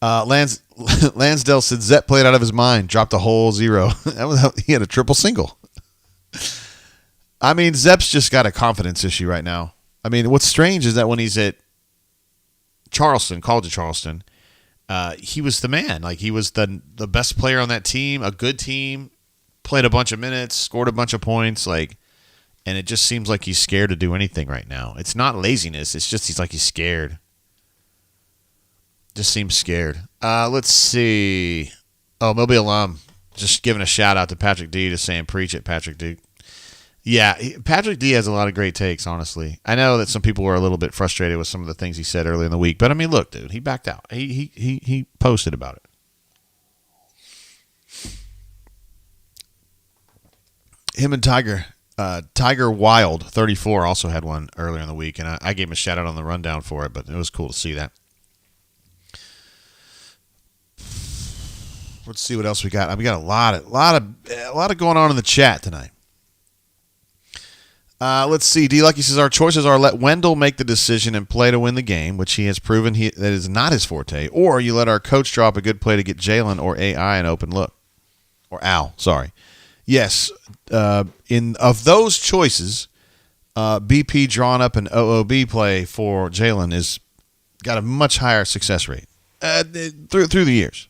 Lansdale said Zep played out of his mind, dropped a whole 0. He had a triple single. I mean, Zep's just got a confidence issue right now. I mean, what's strange is that when he's at Charleston, College of Charleston, he was the man. Like, he was the best player on that team, a good team, played a bunch of minutes, scored a bunch of points, and it just seems like he's scared to do anything right now. It's not laziness. It's just he's scared. Just seems scared. Let's see. Oh, Mobile alum just giving a shout out to Patrick D, just saying preach it, Patrick D. Yeah, Patrick D has a lot of great takes, honestly. I know that some people were a little bit frustrated with some of the things he said earlier in the week, but I mean, look, dude, he backed out. He posted about it. Him and Tiger Wild 34 also had one earlier in the week, and I gave him a shout out on the rundown for it, but it was cool to see that. Let's see what else we got. We got a lot of going on in the chat tonight. Let's see. D Lucky says our choices are let Wendell make the decision and play to win the game, which he has proven that is not his forte, or you let our coach drop a good play to get Jalen or AI an open look, or Al. Sorry. Yes. Of those choices, BP drawing up an OOB play for Jalen is got a much higher success rate through the years.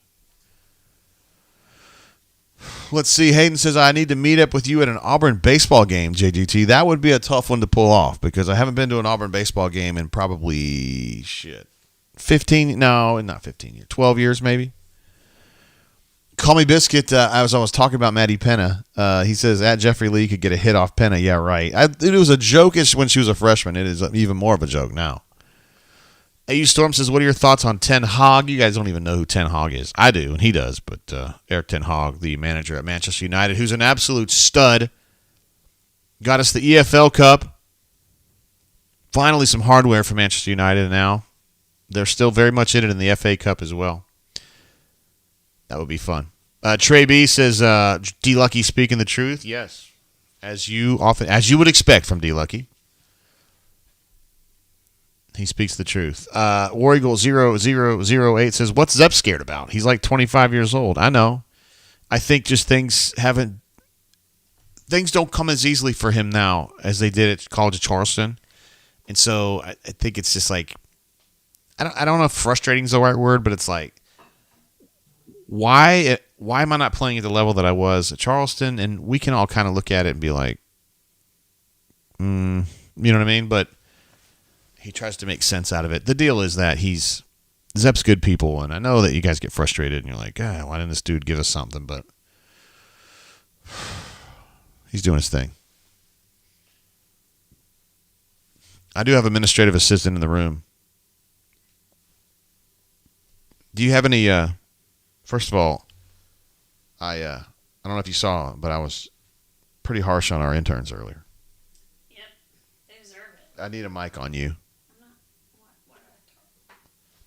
Let's see. Hayden says, I need to meet up with you at an Auburn baseball game, JGT. That would be a tough one to pull off because I haven't been to an Auburn baseball game in probably, 15, no, not 15 years, 12 years maybe. Call Me Biscuit, I was talking about Maddie Penna. He says, at Jeffrey Lee could get a hit off Penna. Yeah, right. It was a joke-ish when she was a freshman. It is even more of a joke now. AU Storm says, what are your thoughts on Ten Hag? You guys don't even know who Ten Hag is. I do, and he does, but Eric Ten Hag, the manager at Manchester United, who's an absolute stud, got us the EFL Cup. Finally some hardware for Manchester United now. They're still very much in it in the FA Cup as well. That would be fun. Trey B says, D Lucky speaking the truth. Yes, as you would expect from D Lucky. He speaks the truth. War Eagle 0008 says, what's Zep scared about? He's like 25 years old. I know. I think just things don't come as easily for him now as they did at College of Charleston. And so I think it's just like, I don't know if frustrating is the right word, but it's like, why am I not playing at the level that I was at Charleston? And we can all kind of look at it and be like, you know what I mean? But he tries to make sense out of it. The deal is that Zep's good people, and I know that you guys get frustrated, and you're like, why didn't this dude give us something? But he's doing his thing. I do have an administrative assistant in the room. Do you have any, first of all, I don't know if you saw, but I was pretty harsh on our interns earlier. Yep, they deserve it. I need a mic on you.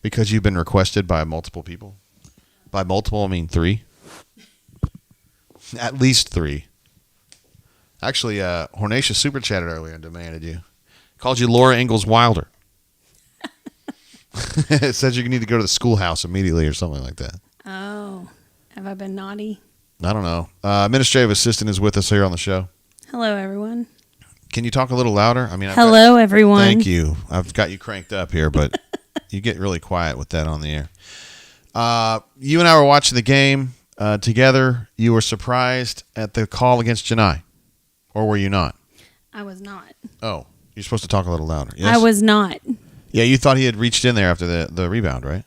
Because you've been requested by multiple people. By multiple, I mean 3. At least 3. Actually, Hornacia super chatted earlier and demanded you. Called you Laura Ingalls Wilder. It says you need to go to the schoolhouse immediately or something like that. Oh, have I been naughty? I don't know. Administrative assistant is with us here on the show. Hello, everyone. Can you talk a little louder? I mean, hello, everyone. Thank you. I've got you cranked up here, but you get really quiet with that on the air. You and I were watching the game together. You were surprised at the call against Janai, or were you not? I was not. Oh, you're supposed to talk a little louder. Yes? I was not. Yeah, you thought he had reached in there after the rebound, right?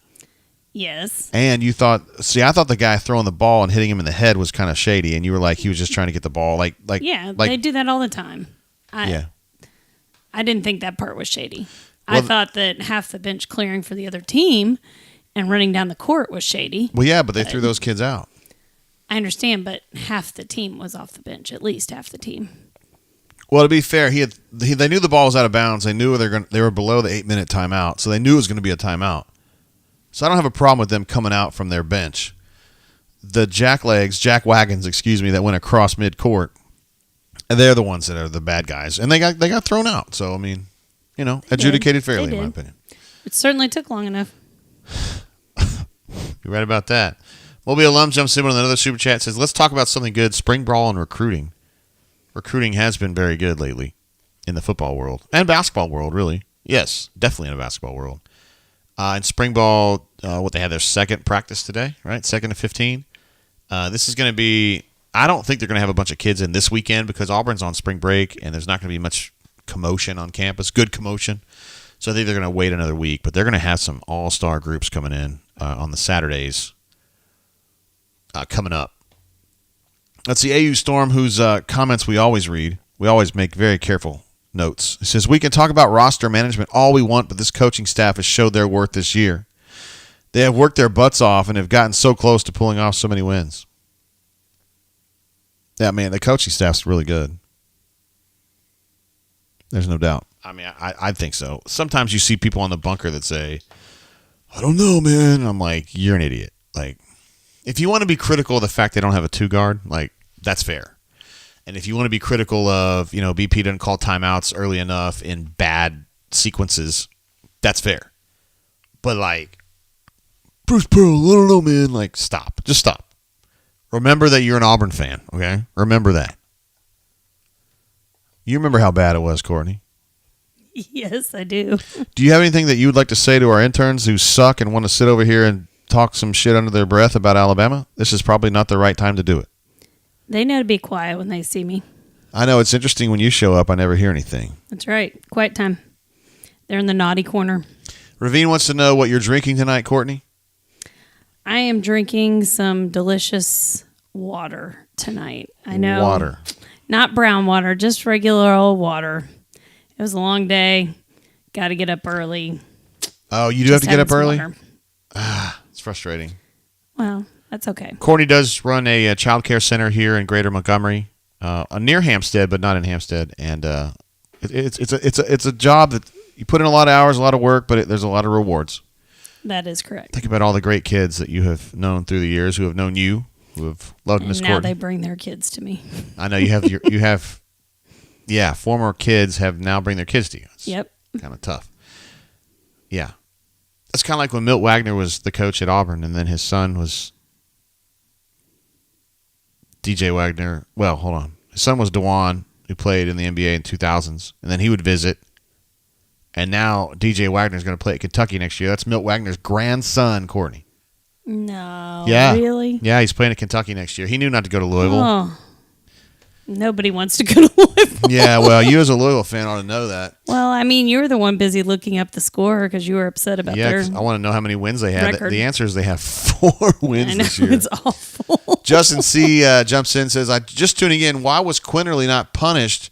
Yes. And you thought, I thought the guy throwing the ball and hitting him in the head was kind of shady, and you were like, he was just trying to get the ball. Yeah, they do that all the time. I didn't think that part was shady. Well, I thought that half the bench clearing for the other team and running down the court was shady. Well, yeah, but they threw those kids out. I understand, but half the team was off the bench. At least half the team. Well, to be fair, they knew the ball was out of bounds. They knew they were below the 8-minute timeout, so they knew it was going to be a timeout. So I don't have a problem with them coming out from their bench. The jack wagons, that went across midcourt, they're the ones that are the bad guys, and they got thrown out. So I mean, adjudicated fairly, in my opinion. It certainly took long enough. You're right about that. Moby alum jumps in with another super chat. Says, "Let's talk about something good: spring brawl and recruiting. Recruiting has been very good lately in the football world and basketball world, really. Yes, definitely in the basketball world. In spring ball, they had their second practice today, right? 2nd of 15. This is going to be. I don't think they're going to have a bunch of kids in this weekend because Auburn's on spring break and there's not going to be much commotion on campus. Good commotion. So I think they're going to wait another week, but they're going to have some all-star groups coming in on the Saturdays coming up. That's the AU Storm, whose comments we always read. We always make very careful notes. It says, "We can talk about roster management all we want, but this coaching staff has showed their worth this year. They have worked their butts off and have gotten so close to pulling off so many wins." Yeah, man, the coaching staff's really good. There's no doubt. I mean, I think so. Sometimes you see people on the bunker that say, "I don't know, man." And I'm like, you're an idiot. Like, if you want to be critical of the fact they don't have a 2-guard, like, that's fair. And if you want to be critical of, BP didn't call timeouts early enough in bad sequences, that's fair. But, like, Bruce Pearl, I don't know, man. Like, stop. Just stop. Remember that you're an Auburn fan, okay? Remember that. You remember how bad it was, Courtney? Yes, I do. Do you have anything that you would like to say to our interns who suck and want to sit over here and talk some shit under their breath about Alabama? This is probably not the right time to do it. They know to be quiet when they see me. I know. It's interesting when you show up, I never hear anything. That's right. Quiet time. They're in the naughty corner. Ravine wants to know what you're drinking tonight, Courtney. I am drinking some delicious water tonight. I know. Water. Not brown water, just regular old water. It was a long day. Got to get up early. Oh, you do have to get up early? Water. It's frustrating. Well, that's okay. Courtney does run a child care center here in Greater Montgomery, near Hampstead, but not in Hampstead. And it's a job that you put in a lot of hours, a lot of work, but there's a lot of rewards. That is correct. Think about all the great kids that you have known through the years, who have known you, who have loved Miss Courtney. Now they bring their kids to me. I know you have. Yeah, former kids have now bring their kids to you. It's Yep. kind of tough. Yeah. It's kind of like when Milt Wagner was the coach at Auburn, and then his son was DJ Wagner. Well, hold on. His son was DeJuan, who played in the NBA in 2000s, and then he would visit. And now DJ Wagner is going to play at Kentucky next year. That's Milt Wagner's grandson, Courtney. No. Yeah. Really? Yeah, he's playing at Kentucky next year. He knew not to go to Louisville. Oh. Nobody wants to go to Louisville. Yeah, well, you as a Louisville fan ought to know that. Well, I mean, you were the one busy looking up the score because you were upset about Yeah, their 'cause I want to know how many wins they had. record. The answer is they have 4 wins I know, this year. it's awful. Justin C. Jumps in and says, "I just tuning in. Why was Quinterly not punished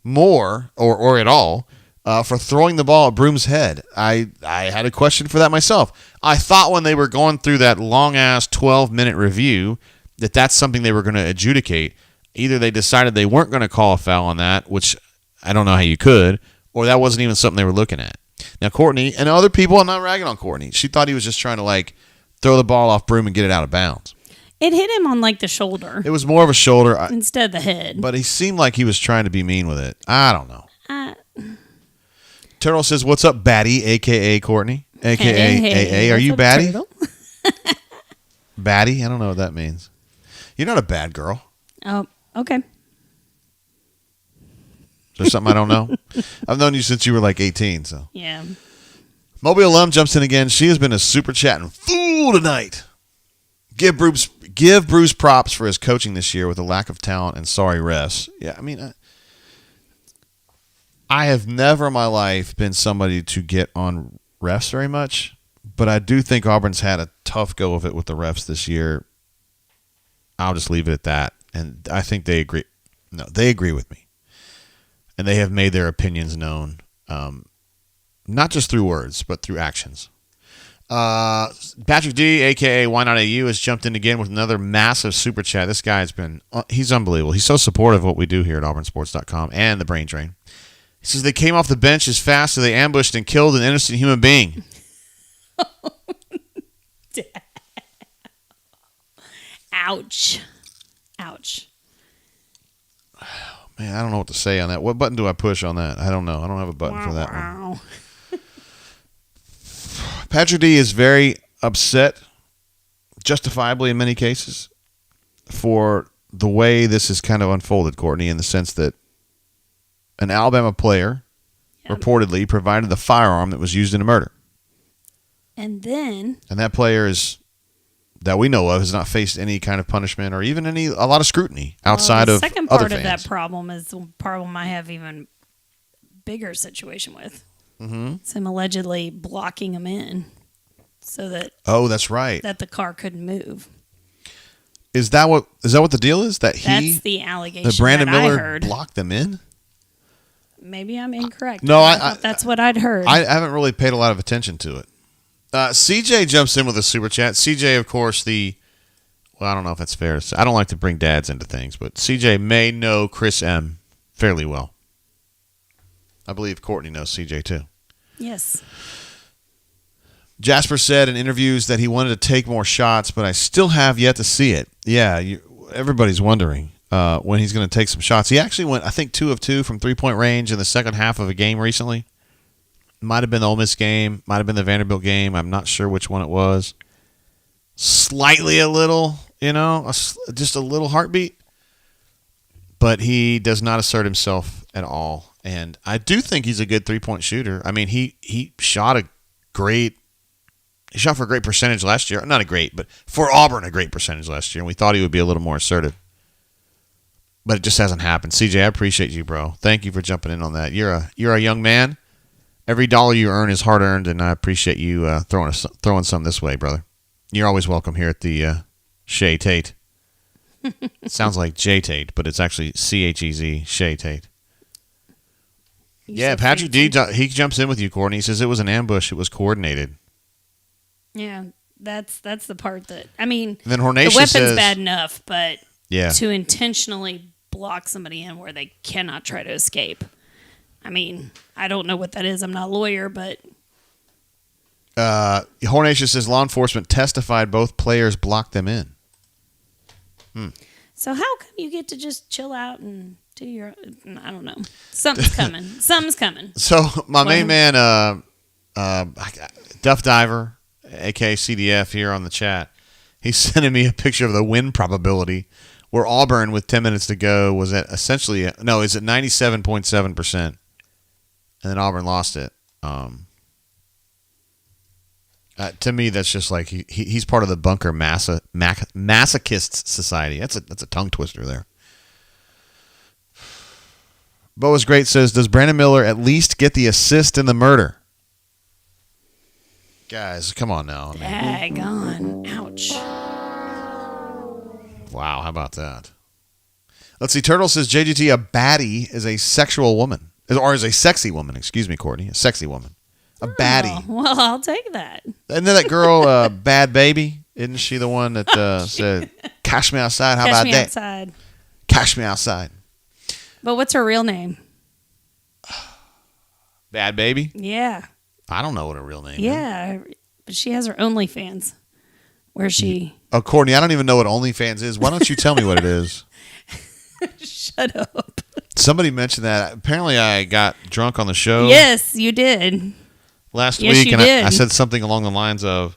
more or at all for throwing the ball at Broom's head?" I had a question for that myself. I thought when they were going through that long-ass 12-minute review that's something they were going to adjudicate. Either they decided they weren't going to call a foul on that, which I don't know how you could, or that wasn't even something they were looking at. Now, Courtney and other people, I'm not ragging on Courtney. She thought he was just trying to, throw the ball off Broom and get it out of bounds. It hit him on the shoulder It was more of a shoulder. instead of the head. But he seemed like he was trying to be mean with it. I don't know. Turtle says, "What's up, Batty, a.k.a. Courtney, a.k.a. Hey, AA. Are what's you up, Batty?" Turtle? Batty? I don't know what that means. You're not a bad girl. Oh, okay. Is there something I don't know? I've known you since you were 18, so. Yeah. Mobile alum jumps in again. She has been a super chatting fool tonight. Give Bruce props for his coaching this year with a lack of talent and sorry refs. Yeah, I mean, I have never in my life been somebody to get on refs very much, but I do think Auburn's had a tough go of it with the refs this year. I'll just leave it at that. And I think they agree. No, they agree with me. And they have made their opinions known, not just through words, but through actions. Patrick D, a.k.a. Why Not AU, has jumped in again with another massive super chat. This guy's been, he's unbelievable. He's so supportive of what we do here at auburnsports.com and the Brain Drain. He says they came off the bench as fast as they ambushed and killed an innocent human being. Ouch. Ouch. Man, I don't know what to say on that. What button do I push on that? I don't know. I don't have a button for that one. Patrick D is very upset, justifiably in many cases, for the way this has kind of unfolded, Courtney, in the sense that an Alabama player reportedly provided the firearm that was used in a murder. And that player is, that we know of, has not faced any kind of punishment or even a lot of scrutiny outside of other fans. The second part of that problem is the problem I have even bigger situation with. Mm-hmm. It's him allegedly blocking him in so that that's right, that the car couldn't move. Is that what the deal is? That's the allegation that Brandon that Miller I heard. blocked them in? Maybe I'm incorrect. No, that's what I'd heard. I haven't really paid a lot of attention to it. CJ jumps in with a super chat. CJ, of course, I don't know if that's fair to say. I don't like to bring dads into things, but CJ may know Chris M fairly well. I believe Courtney knows CJ too. Yes. Jasper said in interviews that he wanted to take more shots, but I still have yet to see it. Yeah, everybody's wondering when he's going to take some shots. He actually went, I think, 2 of 2 from three-point range in the second half of a game recently. Might have been the Ole Miss game, might have been the Vanderbilt game. I'm not sure which one it was. Slightly a little, just a little heartbeat. But he does not assert himself at all. And I do think he's a good three-point shooter. I mean, he shot for a great percentage last year. Not a great, but for Auburn, a great percentage last year. And we thought he would be a little more assertive. But it just hasn't happened. CJ, I appreciate you, bro. Thank you for jumping in on that. You're a young man. Every dollar you earn is hard-earned, and I appreciate you throwing some this way, brother. You're always welcome here at the Shea Tate. It sounds like J Tate, but it's actually CHEZ, Shea Tate. Yeah, Patrick D, he jumps in with you, Courtney. He says it was an ambush. It was coordinated. Yeah, that's the part that, I mean, then the weapon's bad enough, but yeah, to intentionally block somebody in where they cannot try to escape. I mean, I don't know what that is. I'm not a lawyer, but... Hornatius says law enforcement testified both players blocked them in. So how come you get to just chill out and do your... I don't know. Something's coming. Something's coming. So my main man, Duff Diver, a.k.a. CDF, here on the chat, he's sending me a picture of the win probability where Auburn, with 10 minutes to go, was at essentially... is at 97.7%. And then Auburn lost it. To me, that's just like he's part of the bunker masochist society. That's a tongue twister there. Boa's Great says, does Brandon Miller at least get the assist in the murder? Guys, come on now. Daggone. Ouch. Wow, how about that? Let's see. Turtle says JGT, a baddie is a sexual woman. Or is a sexy woman. Excuse me, Courtney. A sexy woman. A baddie. Well, I'll take that. Isn't that girl, Bad Baby? Isn't she the one that said, cash me outside? How about that? Outside. Cash me outside. But what's her real name? Bad Baby? Yeah. I don't know what her real name is. Yeah. But she has her OnlyFans. Where she... Oh, Courtney, I don't even know what OnlyFans is. Why don't you tell me what it is? Shut up. Somebody mentioned that. Apparently, I got drunk on the show. Yes, you did. Last week, and I said something along the lines of,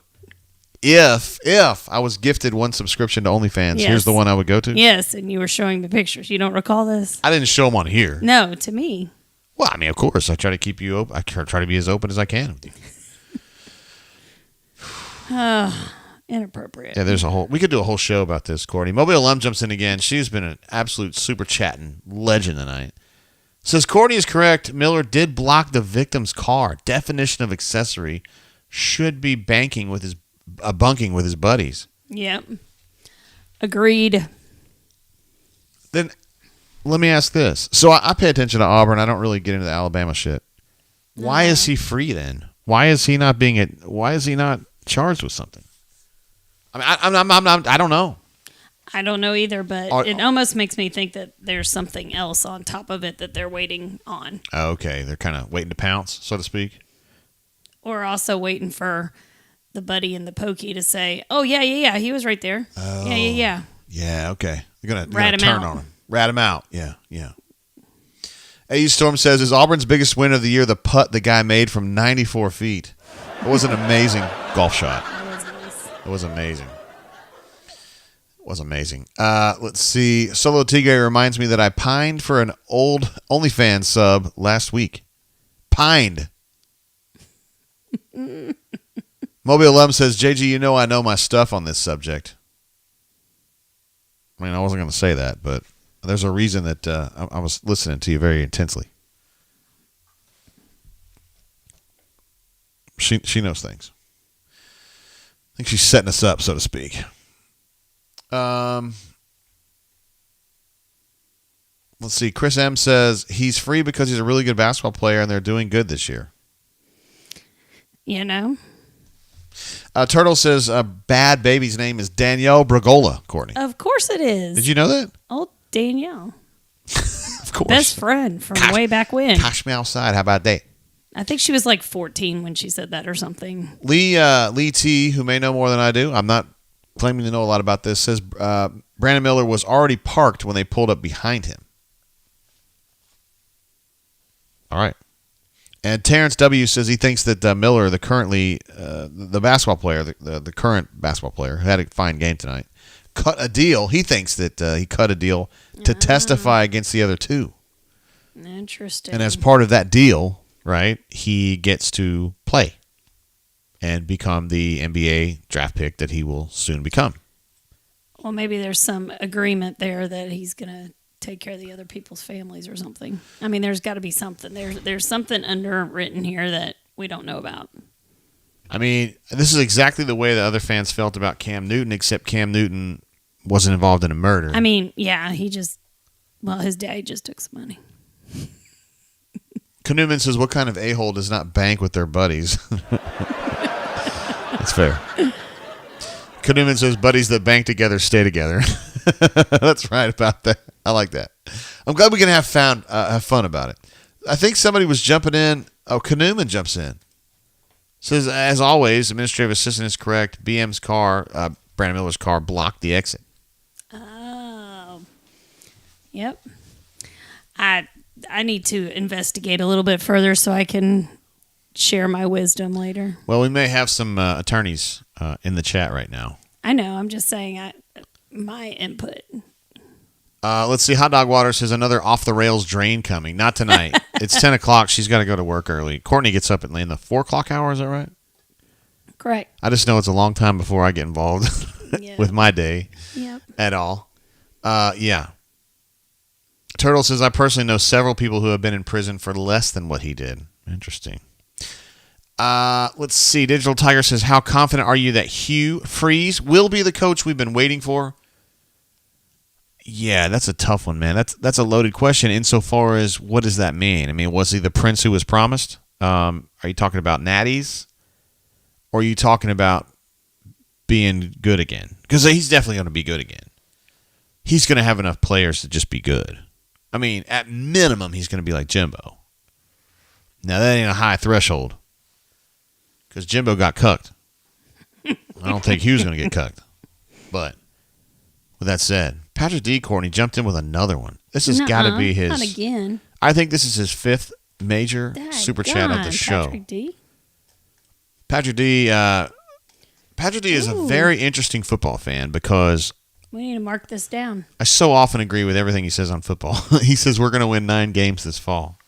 if I was gifted one subscription to OnlyFans, here's the one I would go to. Yes, and you were showing the pictures. You don't recall this? I didn't show them on here. No, to me. Well, I mean, of course, I try to keep you open. I try to be as open as I can with you. Inappropriate. Yeah, we could do a whole show about this, Courtney. Mobile Lum jumps in again. She's been an absolute super chatting legend tonight. Says Courtney is correct. Miller did block the victim's car. Definition of accessory should be bunking with his buddies. Yep. Agreed. Then let me ask this. So I pay attention to Auburn. I don't really get into the Alabama shit. Why is he free then? Why is he not charged with something. I mean, I don't know. I don't know either, but it almost makes me think that there's something else on top of it that they're waiting on. Oh, okay, they're kind of waiting to pounce, so to speak. Or also waiting for the buddy and the pokey to say, "Oh yeah, he was right there." Oh, Yeah. Yeah, okay. You're gonna Rat him turn out. on him. Rat him out. Yeah. AU Storm says, is Auburn's biggest win of the year the putt the guy made from 94 feet? It was an amazing golf shot. That was nice. It was amazing. Let's see. Solo Tigre reminds me that I pined for an old OnlyFans sub last week. Pined. Mobile Lum says, JG, you know I know my stuff on this subject. I mean, I wasn't going to say that, but there's a reason that I was listening to you very intensely. She knows things. I think she's setting us up, so to speak. Let's see. Chris M says he's free because he's a really good basketball player and they're doing good this year. You know? Turtle says bad baby's name is Danielle Bragola, Courtney. Of course it is. Did you know that? Oh, Danielle. Of course. Best friend from way back when. Cash me outside. How about that? I think she was like 14 when she said that or something. Lee T, who may know more than I do, I'm not claiming to know a lot about this, says Brandon Miller was already parked when they pulled up behind him. All right. And Terrence W. says he thinks that Miller, the basketball player, the current basketball player, who had a fine game tonight, cut a deal. He thinks that he cut a deal to testify against the other two. Interesting. And as part of that deal, right, he gets to play and become the NBA draft pick that he will soon become. Well, maybe there's some agreement there that he's going to take care of the other people's families or something. I mean, there's got to be something. There's something underwritten here that we don't know about. I mean, this is exactly the way the other fans felt about Cam Newton, except Cam Newton wasn't involved in a murder. I mean, yeah, his dad just took some money. Newman says, what kind of a-hole does not bank with their buddies? That's fair. Newman says, buddies that bank together stay together. That's right about that. I like that. I'm glad we can have fun about it. I think somebody was jumping in. Oh, Newman jumps in. Says, as always, administrative assistant is correct. BM's car, Brandon Miller's car, blocked the exit. Oh. Yep. I need to investigate a little bit further so I can share my wisdom later. Well, we may have some attorneys in the chat right now. I know. I'm just saying my input. Let's see. Hot Dog Water says another off-the-rails drain coming. Not tonight. It's 10 o'clock. She's got to go to work early. Courtney gets up in the 4 o'clock hour. Is that right? Correct. I just know it's a long time before I get involved with my day at all. Yeah. Turtle says, I personally know several people who have been in prison for less than what he did. Interesting. Let's see. Digital Tiger says, how confident are you that Hugh Freeze will be the coach we've been waiting for? Yeah, that's a tough one, man. That's a loaded question insofar as what does that mean? I mean, was he the prince who was promised? Are you talking about natties? Or are you talking about being good again? Because he's definitely going to be good again. He's going to have enough players to just be good. I mean, at minimum, he's going to be like Jimbo. Now, that ain't a high threshold. Because Jimbo got cucked. I don't think Hugh's going to get cucked. But, with that said, Patrick D. Courtney jumped in with another one. This has got to be his... Not again. I think this is his 5th major super chat of the show. Patrick D. Patrick D. Patrick D. is a very interesting football fan because... We need to mark this down. I so often agree with everything he says on football. He says we're going to win 9 games this fall.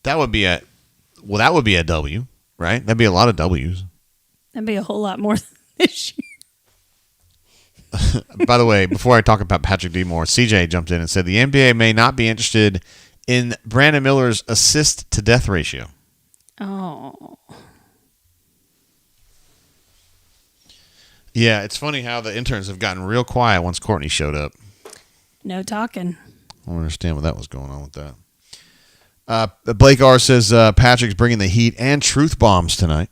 That would be a W, right? That'd be a lot of W's. That'd be a whole lot more than this year. By the way, before I talk about Patrick D. Moore, CJ jumped in and said the NBA may not be interested in Brandon Miller's assist to death ratio. Oh. Yeah, it's funny how the interns have gotten real quiet once Courtney showed up. No talking. I don't understand what that was going on with that. Blake R. says Patrick's bringing the heat and truth bombs tonight.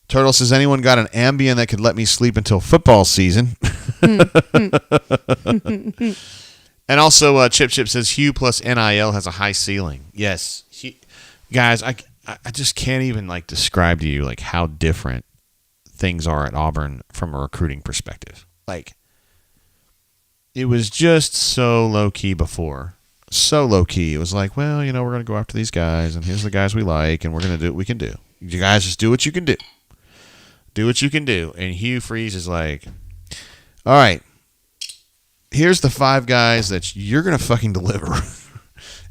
Turtle says, anyone got an Ambien that could let me sleep until football season? And also, Chip says, Hugh plus NIL has a high ceiling. Yes. Guys, I just can't even describe to you how different things are at Auburn from a recruiting perspective. It was just so low-key before. So low-key. It was we're going to go after these guys, and here's the guys we like, and we're going to do what we can do. You guys just do what you can do. Do what you can do. And Hugh Freeze is all right, here's the 5 guys that you're going to fucking deliver.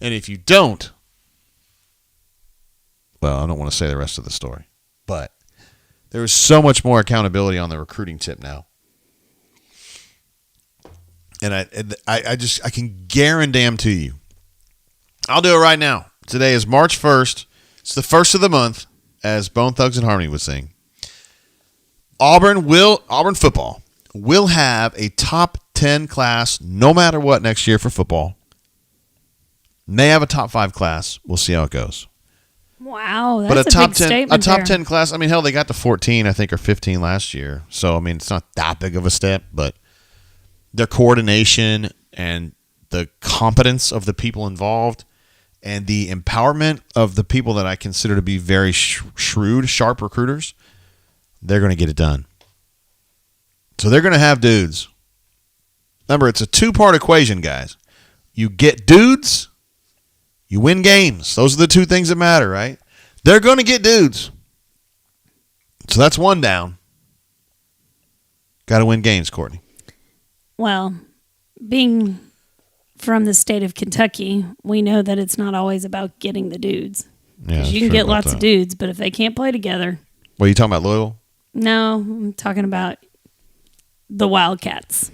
And if you don't, well, I don't want to say the rest of the story, but there is so much more accountability on the recruiting tip now. And I can guarantee you, I'll do it right now. Today is March 1st. It's the first of the month, as Bone Thugs and Harmony was saying. Auburn football will have a top 10 class no matter what next year for football. May have a top 5 class. We'll see how it goes. Wow, that's but a big statement. A top there. 10 class, hell, they got to 14, I think, or 15 last year. So, it's not that big of a step, but their coordination and the competence of the people involved and the empowerment of the people that I consider to be very shrewd, sharp recruiters, they're going to get it done. So they're going to have dudes. Remember, it's a 2-part equation, guys. You get dudes, you win games. Those are the 2 things that matter, right? They're going to get dudes. So that's 1 down. Got to win games, Courtney. Well, being from the state of Kentucky, we know that it's not always about getting the dudes. Yeah, you can get lots of dudes, but if they can't play together. What are you talking about, Louisville? No, I'm talking about the Wildcats.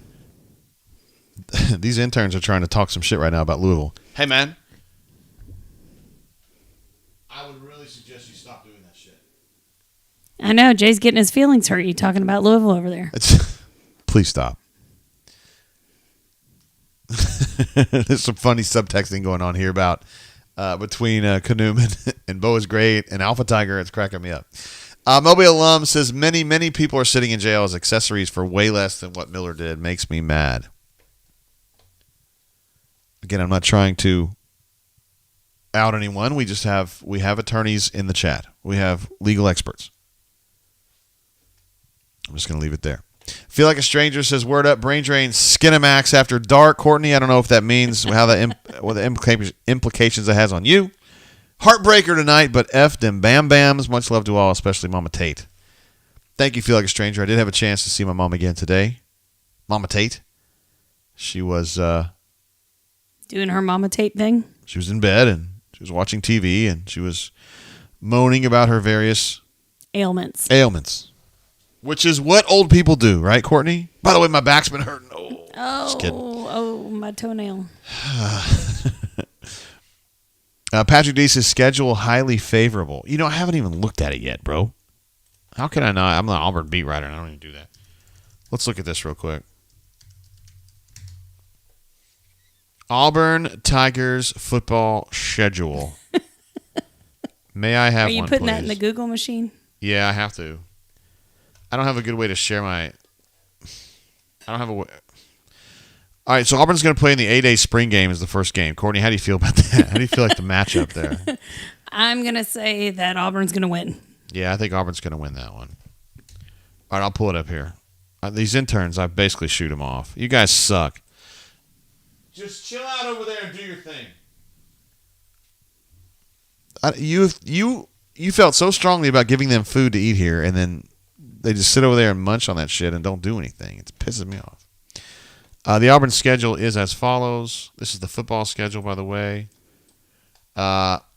These interns are trying to talk some shit right now about Louisville. Hey, man. I would really suggest you stop doing that shit. I know. Jay's getting his feelings hurt. You talking about Louisville over there. Please stop. There's some funny subtexting going on here about between Kanuman and Bo is great and Alpha Tiger. It's cracking me up. Mobile alum says many people are sitting in jail as accessories for way less than what Miller did. Makes me mad. Again, I'm not trying to out anyone. We have attorneys in the chat. We have legal experts. I'm just going to leave it there. Feel like a stranger says, word up, brain drain, Skinamax after dark. Courtney, I don't know if that means what the implications it has on you. Heartbreaker tonight, but F them bam bams. Much love to all, especially Mama Tate. Thank you, Feel Like a Stranger. I did have a chance to see my mom again today. Mama Tate. She was doing her Mama Tate thing. She was in bed and she was watching TV and she was moaning about her various ailments. Which is what old people do, right, Courtney? By the way, my back's been hurting. Oh, my toenail. Patrick D says schedule highly favorable. I haven't even looked at it yet, bro. How can I not? I'm the Auburn beat writer, and I don't even do that. Let's look at this real quick. Auburn Tigers football schedule. May I have one, Are you putting that in please? the Google machine? Yeah, I have to. I don't have a good way to share my... I don't have a way... All right, so Auburn's going to play in the A-Day spring game as the first game. Courtney, how do you feel about that? How do you feel like the matchup there? I'm going to say that Auburn's going to win. Yeah, I think Auburn's going to win that one. All right, I'll pull it up here. These interns, I basically shoot them off. You guys suck. Just chill out over there and do your thing. You felt so strongly about giving them food to eat here, and then they just sit over there and munch on that shit and don't do anything. It's pissing me off. The Auburn schedule is as follows. This is the football schedule, by the way.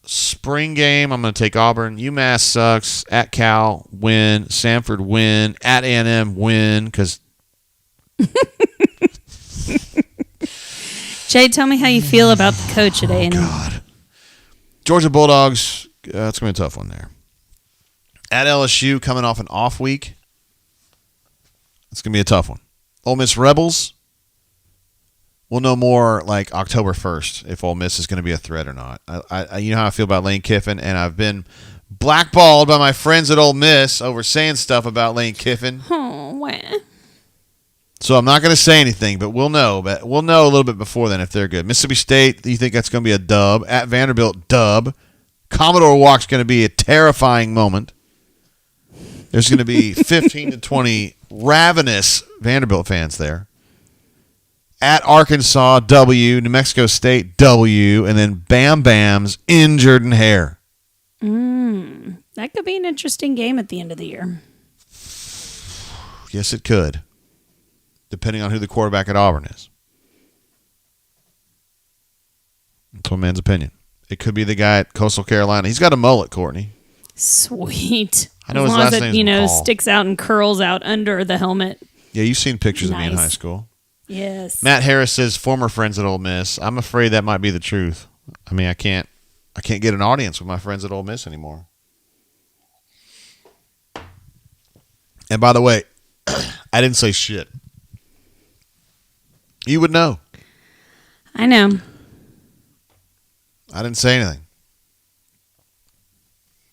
Spring game, I'm going to take Auburn. UMass sucks. At Cal, win. Samford, win. At A&M, win. Because Jay, tell me how you feel about the coach at A&M. God. Georgia Bulldogs, that's going to be a tough one there. At LSU, coming off an off week. It's going to be a tough one. Ole Miss Rebels. We'll know more like October 1st if Ole Miss is going to be a threat or not. You know how I feel about Lane Kiffin, and I've been Blackballed by my friends at Ole Miss over saying stuff about Lane Kiffin. Oh, wow. So I'm not going to say anything, but we'll know. But we'll know a little bit before then if they're good. Mississippi State, you think that's going to be a dub? At Vanderbilt, dub. Commodore Walk's going to be a terrifying moment. There's going to be 15 to 20 ravenous Vanderbilt fans there. At Arkansas, W. New Mexico State, W. And then Bam Bam's injured in hair. That could be an interesting game at the end of the year. Yes, it could. Depending on who the quarterback at Auburn is. That's one man's opinion. It could be the guy at Coastal Carolina. He's got a mullet, Courtney. Sweet. I know as his long last as it, name's McCall. sticks out and curls out under the helmet. Yeah, you've seen pictures of me in Nice. high school. Yes. Matt Harris says former friends at Ole Miss. I'm afraid that might be the truth. I mean, I can't get an audience with my friends at Ole Miss anymore. And by the way, I didn't say shit. You would know. I know. I didn't say anything.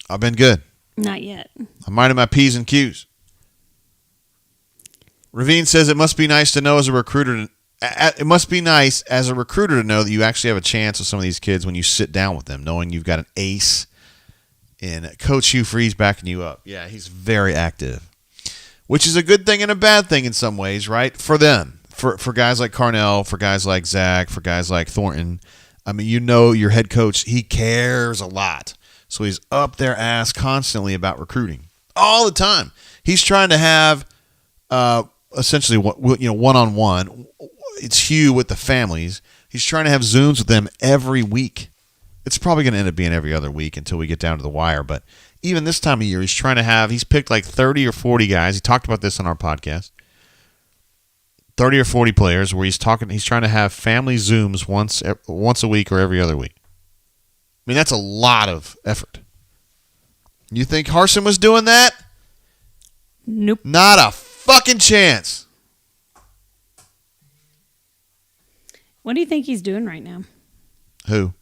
I've been good. Not yet. I'm minding my P's and Q's. Ravine says it must be nice to know as a recruiter. It must be nice as a recruiter to know that you actually have a chance with some of these kids when you sit down with them, knowing you've got an ace in Coach Hugh Freeze backing you up. Yeah, he's very active, which is a good thing and a bad thing in some ways, right? For them, for guys like Carnell, for guys like Zach, for guys like Thornton. I mean, you know, your head coach, he cares a lot. So he's up their ass constantly about recruiting all the time. He's trying to have essentially one-on-one. It's Hugh with the families. He's trying to have Zooms with them every week. It's probably going to end up being every other week until we get down to the wire. But even this time of year, he's picked like 30 or 40 guys. He talked about this on our podcast. 30 or 40 players where he's trying to have family Zooms once a week or every other week. I mean, that's a lot of effort. You think Harsin was doing that? Nope. Not a fucking chance. What do you think he's doing right now? Who?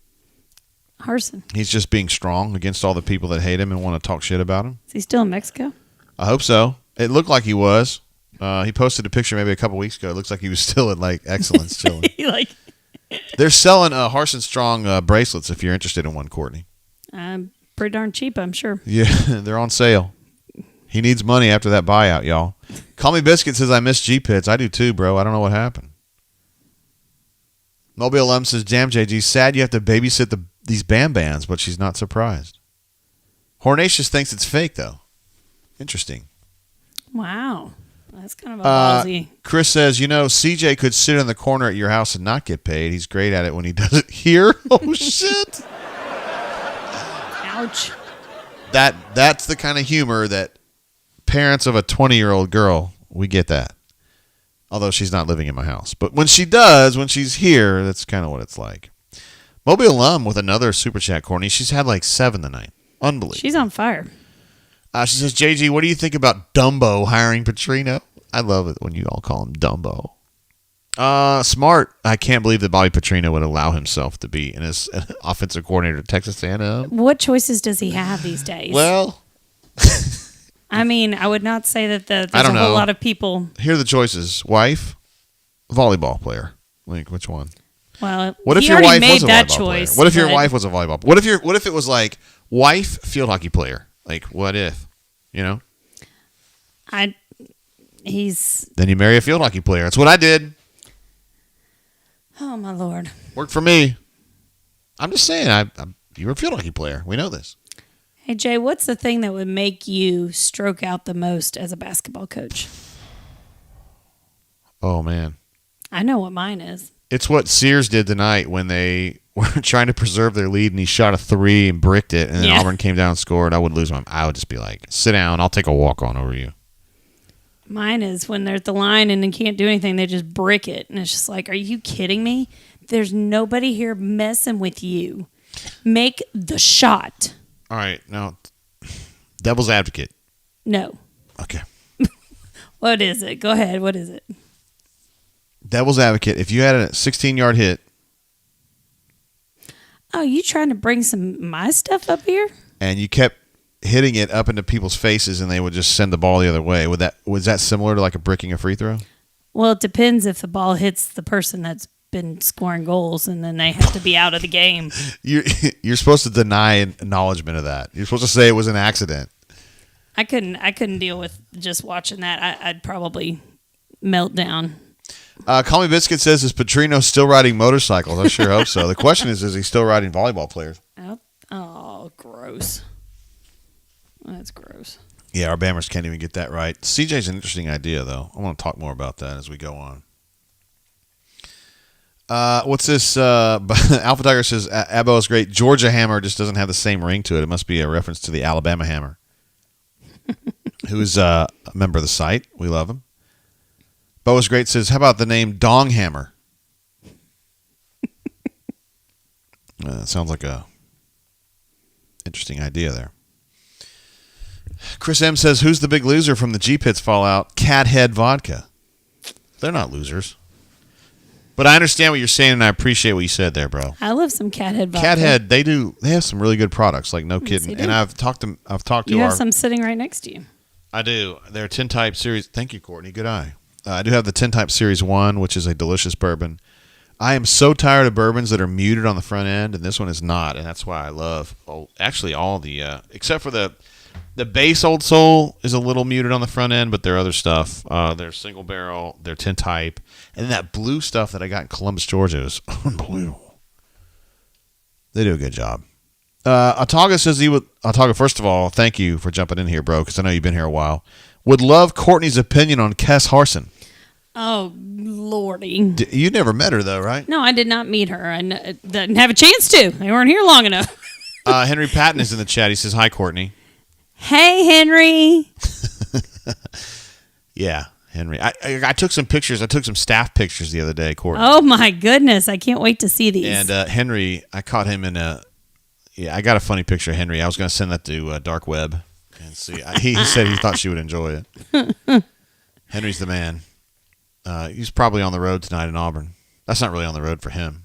Harsin. He's just being strong against all the people that hate him and want to talk shit about him. Is he still in Mexico? I hope so. It looked like he was. He posted a picture maybe a couple weeks ago. It looks like he was still at like Excellence chilling. They're selling Harsin Strong bracelets if you're interested in one, Courtney. Pretty darn cheap, I'm sure. Yeah, they're on sale. He needs money after that buyout, y'all. Call Me Biscuit says, I miss G-Pits. I do too, bro. I don't know what happened. Mobile Lum says, Jam JG, sad you have to babysit these Bam Bands, but she's not surprised. Hornatius thinks it's fake, though. Interesting. Wow. That's kind of a ballsy. Chris says, CJ could sit in the corner at your house and not get paid. He's great at it when he does it here. Oh, shit. Ouch. That's the kind of humor that parents of a 20-year-old girl, we get that. Although she's not living in my house. But when she does, when she's here, that's kind of what it's like. Mobile Lum with another super chat, Courtney. She's had like 7 tonight. Unbelievable. She's on fire. She says, JG, what do you think about Dumbo hiring Petrino? I love it when you all call him Dumbo. Smart. I can't believe that Bobby Petrino would allow himself to be in his offensive coordinator at Texas A&M. What choices does he have these days? Well, I mean, I would not say that there's I don't a whole know. lot of people. Here are the choices. Wife, volleyball player. Like, which one? Well, What if he your already wife made was a that volleyball choice. player? What if your but wife was a volleyball player? What if it was like wife, field hockey player? Like, what if? He's. Then you marry a field hockey player. That's what I did. Oh my Lord. Worked for me. I'm just saying, you're a field hockey player. We know this. Hey Jay, what's the thing that would make you stroke out the most as a basketball coach? Oh, man. I know what mine is. It's what Sears did tonight when they were trying to preserve their lead and he shot a 3 and bricked it, and then Auburn came down and scored. I would lose I would just be like, sit down. I'll take a walk-on over you. Mine is when they're at the line and they can't do anything. They just brick it. And it's just like, are you kidding me? There's nobody here messing with you. Make the shot. All right. Now, devil's advocate. No. Okay. What is it? Go ahead. What is it? Devil's advocate. If you had a 16-yard hit. Oh, you trying to bring some my stuff up here? And you kept hitting it up into people's faces and they would just send the ball the other way. Was that similar to like a bricking a free throw? Well, it depends if the ball hits the person that's been scoring goals, and then they have to be out of the game. You're supposed to deny acknowledgement of that. You're supposed to say it was an accident. I couldn't deal with just watching that. I'd probably melt down. Call Me Biscuit says, is Petrino still riding motorcycles? I sure hope so. The question is he still riding volleyball players? Oh, gross. That's gross. Yeah, our Bammers can't even get that right. CJ's an interesting idea, though. I want to talk more about that as we go on. What's this? Alpha Tiger says, Abo is great. Georgia Hammer just doesn't have the same ring to it. It must be a reference to the Alabama Hammer, who is a member of the site. We love him. Bo is great says, how about the name Dong Hammer? Sounds like a interesting idea there. Chris M says, who's the big loser from the G-Pits fallout? Cathead Vodka. They're not losers. But I understand what you're saying, and I appreciate what you said there, bro. I love some Cathead vodka. Cathead, they have some really good products, like no kidding. Yes, and I've talked to you have some sitting right next to you. I do. They're 10 type series. Thank you, Courtney. Good eye. I do have the 10 type series 1, which is a delicious bourbon. I am so tired of bourbons that are muted on the front end, and this one is not, and that's why I love actually all the except for the base Old Soul is a little muted on the front end, but their other stuff, their single barrel, their 10 type, and that blue stuff that I got in Columbus, Georgia is unbelievable. They do a good job. Ataga says Ataga, first of all, thank you for jumping in here, bro, because I know you've been here a while. Would love Courtney's opinion on Kes Harson. Oh, Lordy. You never met her, though, right? No, I did not meet her. I didn't have a chance to. They weren't here long enough. Henry Patton is in the chat. He says, hi, Courtney. Hey, Henry. Yeah, Henry. I took some pictures. I took some staff pictures the other day, Courtney. Oh, my goodness. I can't wait to see these. And Henry, I caught him in I got a funny picture of Henry. I was going to send that to Dark Web and see. He said he thought she would enjoy it. Henry's the man. He's probably on the road tonight in Auburn. That's not really on the road for him.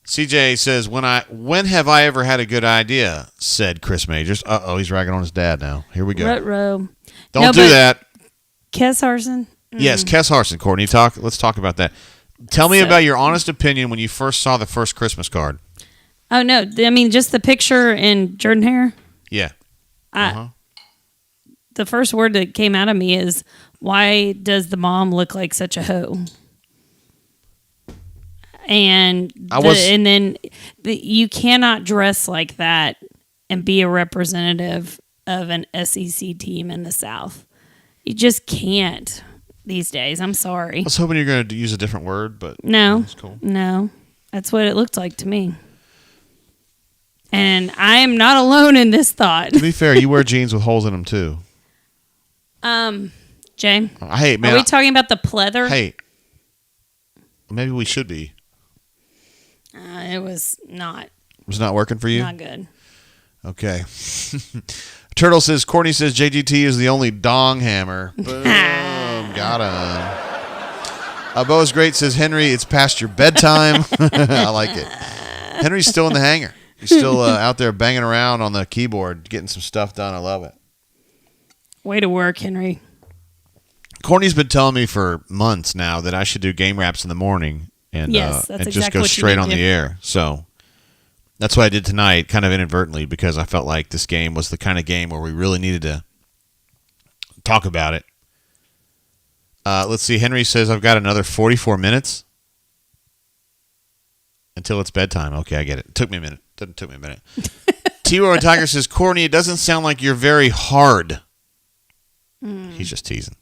CJ says, when have I ever had a good idea, said Chris Majors. Uh-oh, he's ragging on his dad now. Here we go. Ruh-roh. Don't do that. Kes Harson? Yes, Kes Harson, Courtney. Let's talk about that. Tell me about your honest opinion when you first saw the first Christmas card. Oh, no. I mean, just the picture in Jordan hair? Yeah. The first word that came out of me is, why does the mom look like such a hoe? And you cannot dress like that and be a representative of an SEC team in the South. You just can't these days. I'm sorry. I was hoping you were going to use a different word, but no, that's cool. No, that's what it looked like to me. And I am not alone in this thought. To be fair, you wear jeans with holes in them too. Jay, hey man, are we talking about the pleather? Hey, maybe we should be. It was not. It was not working for you? Not good. Okay. Turtle says, Courtney says JGT is the only dong hammer. Boom. Got him. Bo is great says, Henry, it's past your bedtime. I like it. Henry's still in the hangar. He's still out there banging around on the keyboard, getting some stuff done. I love it. Way to work, Henry. Courtney's been telling me for months now that I should do game wraps in the morning and, yes, and just go straight on the air. So that's what I did tonight, kind of inadvertently, because I felt like this game was the kind of game where we really needed to talk about it. Let's see. Henry says, I've got another 44 minutes until it's bedtime. Okay, I get it. It took me a minute. Didn't took me a minute. T-Roy Tiger says, Courtney, it doesn't sound like you're very hard. He's just teasing.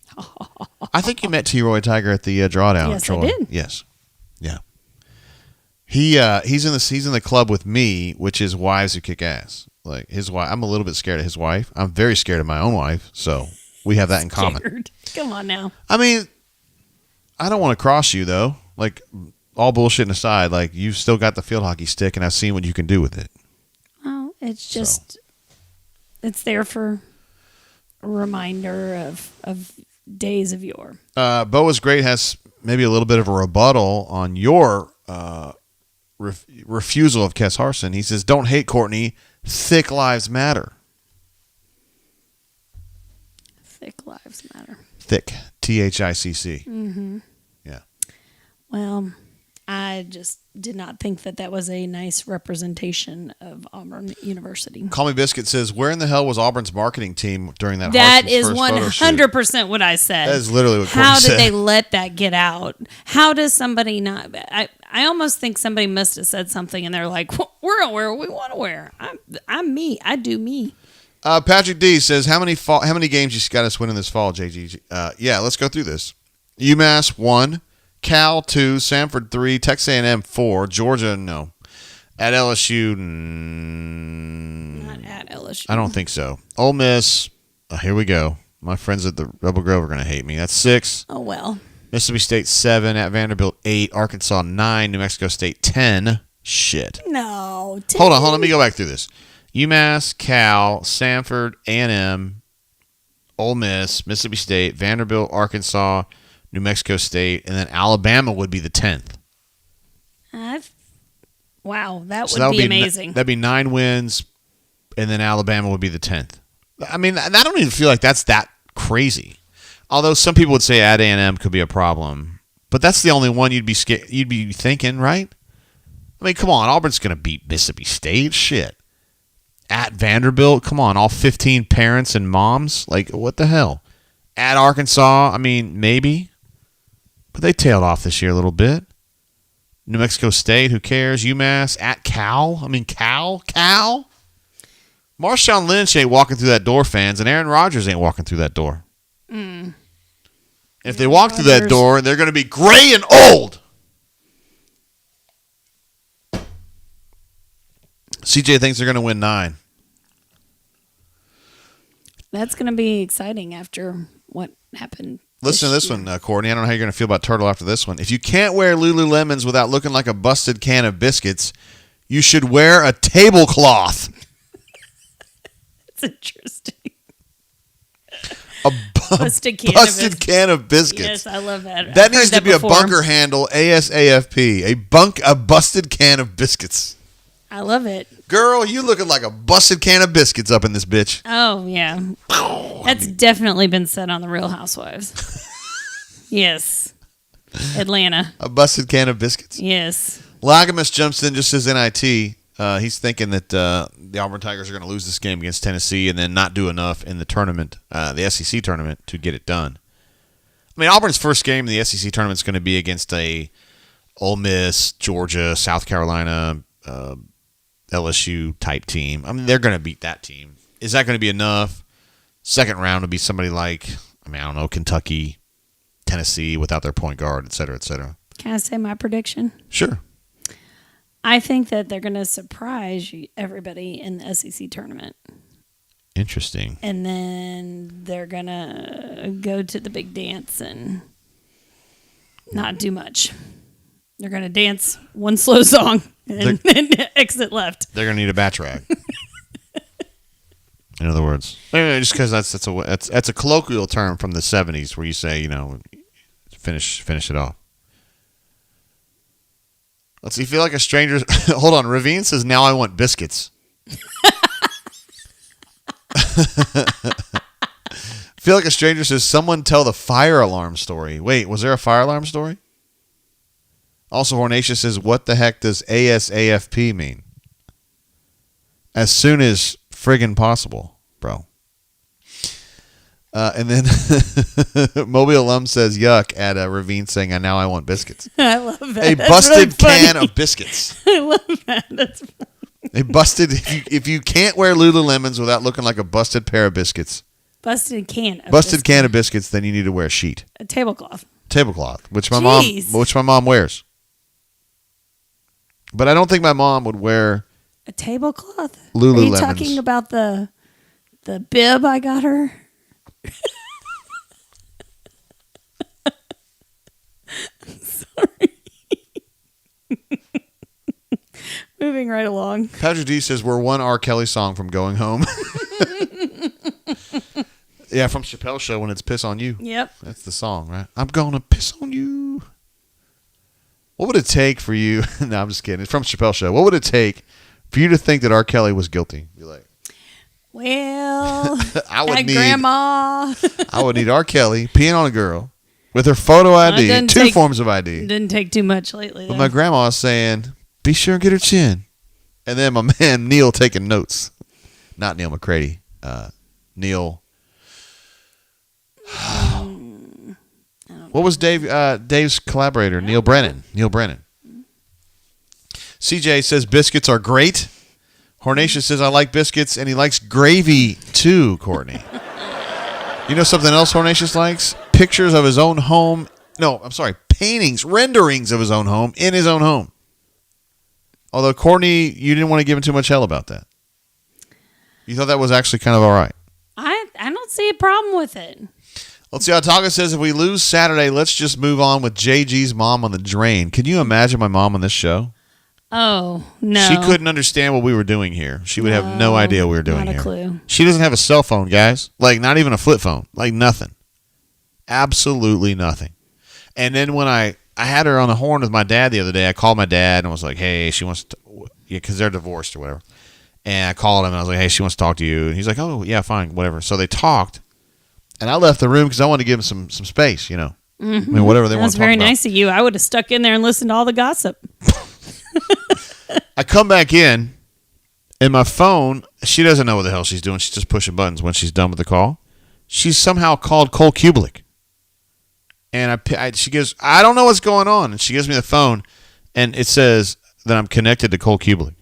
I think you met T-Roy Tiger at the drawdown. Yes, I did. Yes. Yeah. He's in the club with me, which is wives who kick ass. Like his wife, I'm a little bit scared of his wife. I'm very scared of my own wife, so we have that in common. Come on now. I mean, I don't want to cross you though. Like all bullshitting aside, like you've still got the field hockey stick, and I've seen what you can do with it. Well, it's just it's there for a reminder of days of yore. Bo is great. Has maybe a little bit of a rebuttal on your refusal of Kes Harson. He says, "Don't hate Courtney. Thick lives matter." Thick lives matter. Thick. THICC. Mm-hmm. Yeah. Well, I just did not think that was a nice representation of Auburn University. Call Me Biscuit says, where in the hell was Auburn's marketing team during that That Harson's is first photo shoot? 100% what I said. That is literally what Courtney How said. did they let that get out? How does somebody not... I almost think somebody must have said something and they're like, well, we're going to wear what we want to wear. I'm me. I do me. Patrick D says, how many games you got us winning this fall, JG? Yeah, let's go through this. UMass 1, Cal 2, Samford 3, Texas A&M 4, Georgia no. At LSU, Not at LSU. I don't think so. Ole Miss, here we go. My friends at the Rebel Grove are going to hate me. That's 6. Oh, well. Mississippi State 7, at Vanderbilt 8, Arkansas 9, New Mexico State 10. Shit. No. 10. Hold on. Let me go back through this. UMass, Cal, Samford, A&M, Ole Miss, Mississippi State, Vanderbilt, Arkansas, New Mexico State, and then Alabama would be the 10th. Wow, that would be amazing. That'd be 9 wins, and then Alabama would be the 10th. I mean, I don't even feel like that's that crazy. Although some people would say at A&M could be a problem, but that's the only one you'd be thinking, right? I mean, come on, Auburn's going to beat Mississippi State. Shit. At Vanderbilt, come on, all 15 parents and moms? Like, what the hell? At Arkansas, I mean, maybe. But they tailed off this year a little bit. New Mexico State, who cares? UMass, at Cal. I mean, Cal? Marshawn Lynch ain't walking through that door, fans, and Aaron Rodgers ain't walking through that door. If they walk through that door, they're going to be gray and old. CJ thinks they're going to win 9. That's going to be exciting after what happened. Listen to this one, Courtney. I don't know how you're going to feel about Turtle after this one. If you can't wear Lululemons without looking like a busted can of biscuits, you should wear a tablecloth. That's interesting. A busted can of biscuits. Yes, I love that. That needs to be a bunker handle, ASAFP. A busted can of biscuits. I love it. Girl, you looking like a busted can of biscuits up in this bitch. Oh, yeah. That's definitely been said on The Real Housewives. Yes. Atlanta. A busted can of biscuits? Yes. Lagamus jumps in, just says NIT. He's thinking that the Auburn Tigers are going to lose this game against Tennessee and then not do enough in the tournament, the SEC tournament, to get it done. I mean, Auburn's first game in the SEC tournament is going to be against a Ole Miss, Georgia, South Carolina, LSU type team. I mean, they're going to beat that team. Is that going to be enough? Second round would be somebody like, I don't know, Kentucky, Tennessee without their point guard, et cetera, et cetera. Can I say my prediction? Sure. I think that they're going to surprise everybody in the SEC tournament. Interesting. And then they're going to go to the big dance and not do much. They're going to dance one slow song and then exit left. They're going to need a batch rag. In other words. Just because that's a colloquial term from the 70s where you say, finish it off. Let's see. Feel like a stranger. Hold on. Ravine says, now I want biscuits. Feel like a stranger says, someone tell the fire alarm story. Wait, was there a fire alarm story? Also, Hornacia says, what the heck does ASAFP mean? As soon as friggin' possible, bro. And then Mobile Alum says, yuck, at Ravine saying, now I want biscuits. I love that. A That's busted really can of biscuits. I love that. That's funny. A busted, if you can't wear Lululemons without looking like a busted pair of biscuits. Busted can of biscuits, then you need to wear a sheet. A tablecloth, which my mom wears. But I don't think my mom would wear a tablecloth. Lululemons. Are you talking about the bib I got her? Sorry. Moving right along. Patrick D says we're one R. Kelly song from going home. Yeah, from Chappelle's Show when it's Piss on You. Yep. That's the song, right? I'm gonna piss on you. What would it take for you? No, I'm just kidding. It's from Chappelle's Show. What would it take for you to think that R. Kelly was guilty? Be like, Well, I would need Grandma. I would need R. Kelly peeing on a girl with her photo ID, two forms of ID. Didn't take too much lately. But my grandma is saying, "Be sure and get her chin," and then my man Neil taking notes. Not Neil McCready. Neil. What was Dave's collaborator? Neil Brennan. Neil Brennan. CJ says biscuits are great. Hornatius says I like biscuits, and he likes gravy too, Courtney. You know something else Hornatius likes? Pictures of his own home. No, I'm sorry. Paintings, renderings of his own home in his own home. Although, Courtney, you didn't want to give him too much hell about that. You thought that was actually kind of all right. I don't see a problem with it. Let's see how Taga says, if we lose Saturday, let's just move on with JG's mom on the drain. Can you imagine my mom on this show? Oh, no. She couldn't understand what we were doing here. She would have no idea what we were doing here. Not a clue. She doesn't have a cell phone, guys. Like, not even a flip phone. Like, nothing. Absolutely nothing. And then when I had her on the horn with my dad the other day, I called my dad and was like, hey, she wants to, because they're divorced or whatever. And I called him and I was like, hey, she wants to talk to you. And he's like, oh, yeah, fine, whatever. So they talked. And I left the room because I wanted to give them some space, you know. Mm-hmm. I mean, whatever they want to talk about. That's very nice of you. I would have stuck in there and listened to all the gossip. I come back in, and my phone, she doesn't know what the hell she's doing. She's just pushing buttons when she's done with the call. She's somehow called Cole Kubelik. And she goes, I don't know what's going on. And she gives me the phone, and it says that I'm connected to Cole Kubelik.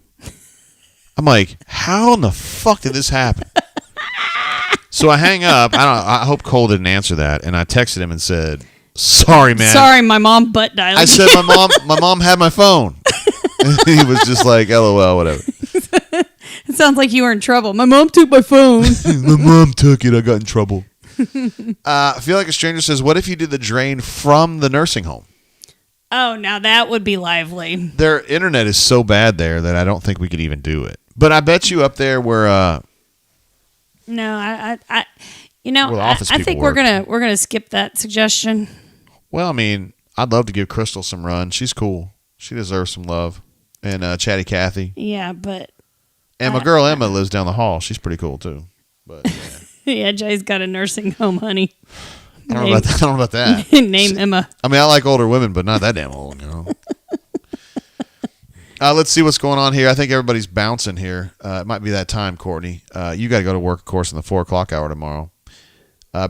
I'm like, how in the fuck did this happen? So I hang up. I hope Cole didn't answer that. And I texted him and said, sorry, man. Sorry, my mom butt dialed. I said, my mom had my phone. He was just like, LOL, whatever. It sounds like you were in trouble. My mom took my phone. My mom took it. I got in trouble. I feel like a stranger says, what if you did the drain from the nursing home? Oh, now that would be lively. Their internet is so bad there that I don't think we could even do it. But I bet you up there where... No, I think work. we're gonna skip that suggestion. Well, I mean, I'd love to give Crystal some run. She's cool. She deserves some love. And Chatty Cathy. Yeah, but... And my girl Emma lives down the hall. She's pretty cool, too. But yeah. Yeah, Jay's got a nursing home, honey. I don't know about that. Name Emma. I mean, I like older women, but not that damn old, you know. Let's see what's going on here. I think everybody's bouncing here. It might be that time, Courtney. You got to go to work, of course, in the 4 o'clock hour tomorrow.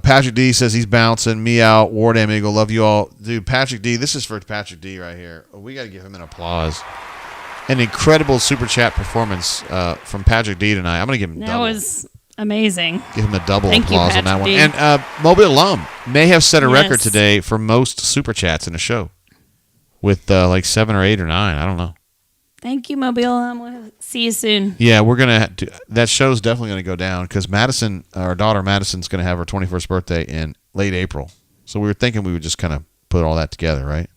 Patrick D says he's bouncing. Me out. Wardam Eagle. Love you all. Dude, Patrick D. This is for Patrick D right here. We got to give him an applause. An incredible super chat performance from Patrick D tonight. I'm going to give him double. That was amazing. Give him a double Thank applause you, on that one. D. And Mobile Alum may have set a record today for most super chats in a show with like 7 or 8 or 9. I don't know. Thank you, Mobile. We'll see you soon. Yeah, we're going to... That show's definitely going to go down because Madison, our daughter Madison's going to have her 21st birthday in late April. So we were thinking we would just kind of put all that together, right?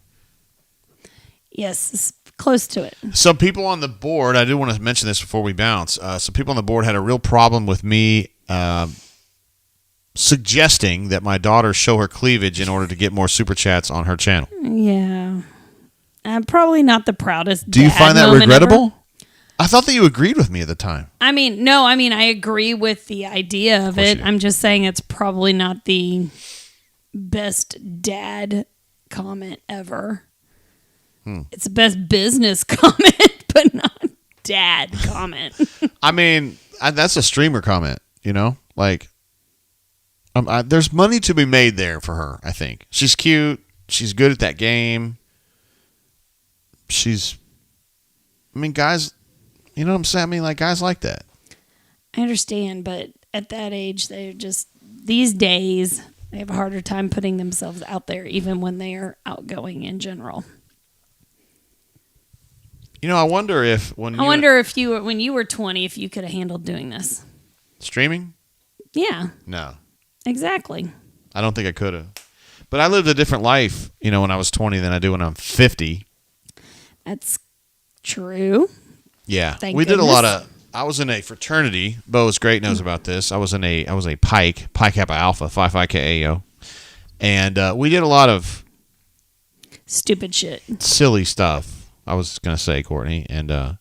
Yes, it's close to it. Some people on the board, I do want to mention this before we bounce. Some people on the board had a real problem with me suggesting that my daughter show her cleavage in order to get more super chats on her channel. Yeah. I'm probably not the proudest. Do you find that regrettable? Ever. I thought that you agreed with me at the time. I mean, no, I agree with the idea of it. I'm just saying it's probably not the best dad comment ever. It's the best business comment, but not dad comment. I mean, that's a streamer comment, you know? Like, there's money to be made there for her, I think. She's cute. She's good at that game. Guys, you know what I'm saying? I mean, like, guys like that. I understand, but at that age, they're just, these days, they have a harder time putting themselves out there, even when they are outgoing in general. You know, I wonder if when you were 20, if you could have handled doing this. Streaming? Yeah. No. Exactly. I don't think I could have. But I lived a different life, you know, when I was 20 than I do when I'm 50. That's true. Yeah. Thank we goodness. did a lot of... I was in a fraternity. Bo is great, knows about this. I was a Pike Kappa Alpha, Phi Phi Ka. And we did a lot of... stupid shit. Silly stuff, I was going to say, Courtney. And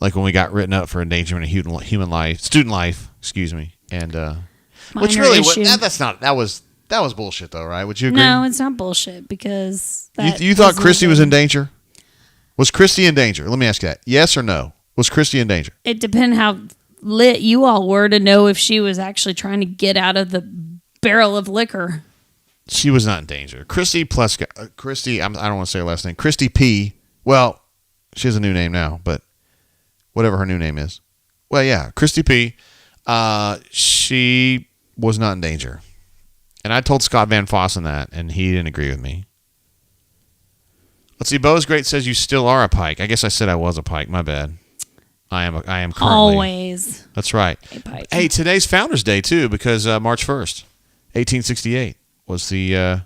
like when we got written up for endangerment of human life, student life, excuse me, and which really that was bullshit though, right? Would you agree? No, it's not bullshit because you thought Christy was in danger. Was Christy in danger? Let me ask you that. Yes or no? Was Christy in danger? It depends how lit you all were to know if she was actually trying to get out of the barrel of liquor. She was not in danger. Christy plus Christy. I don't want to say her last name. Christy P. Well, she has a new name now, but whatever her new name is. Well, yeah, Christy P. She was not in danger, and I told Scott Van Fossen that, and he didn't agree with me. Let's see. Bo's Great says you still are a Pike. I guess I said I was a Pike. My bad. I am currently. Always. That's right. Hey, today's Founders Day, too, because March 1st, 1868 was the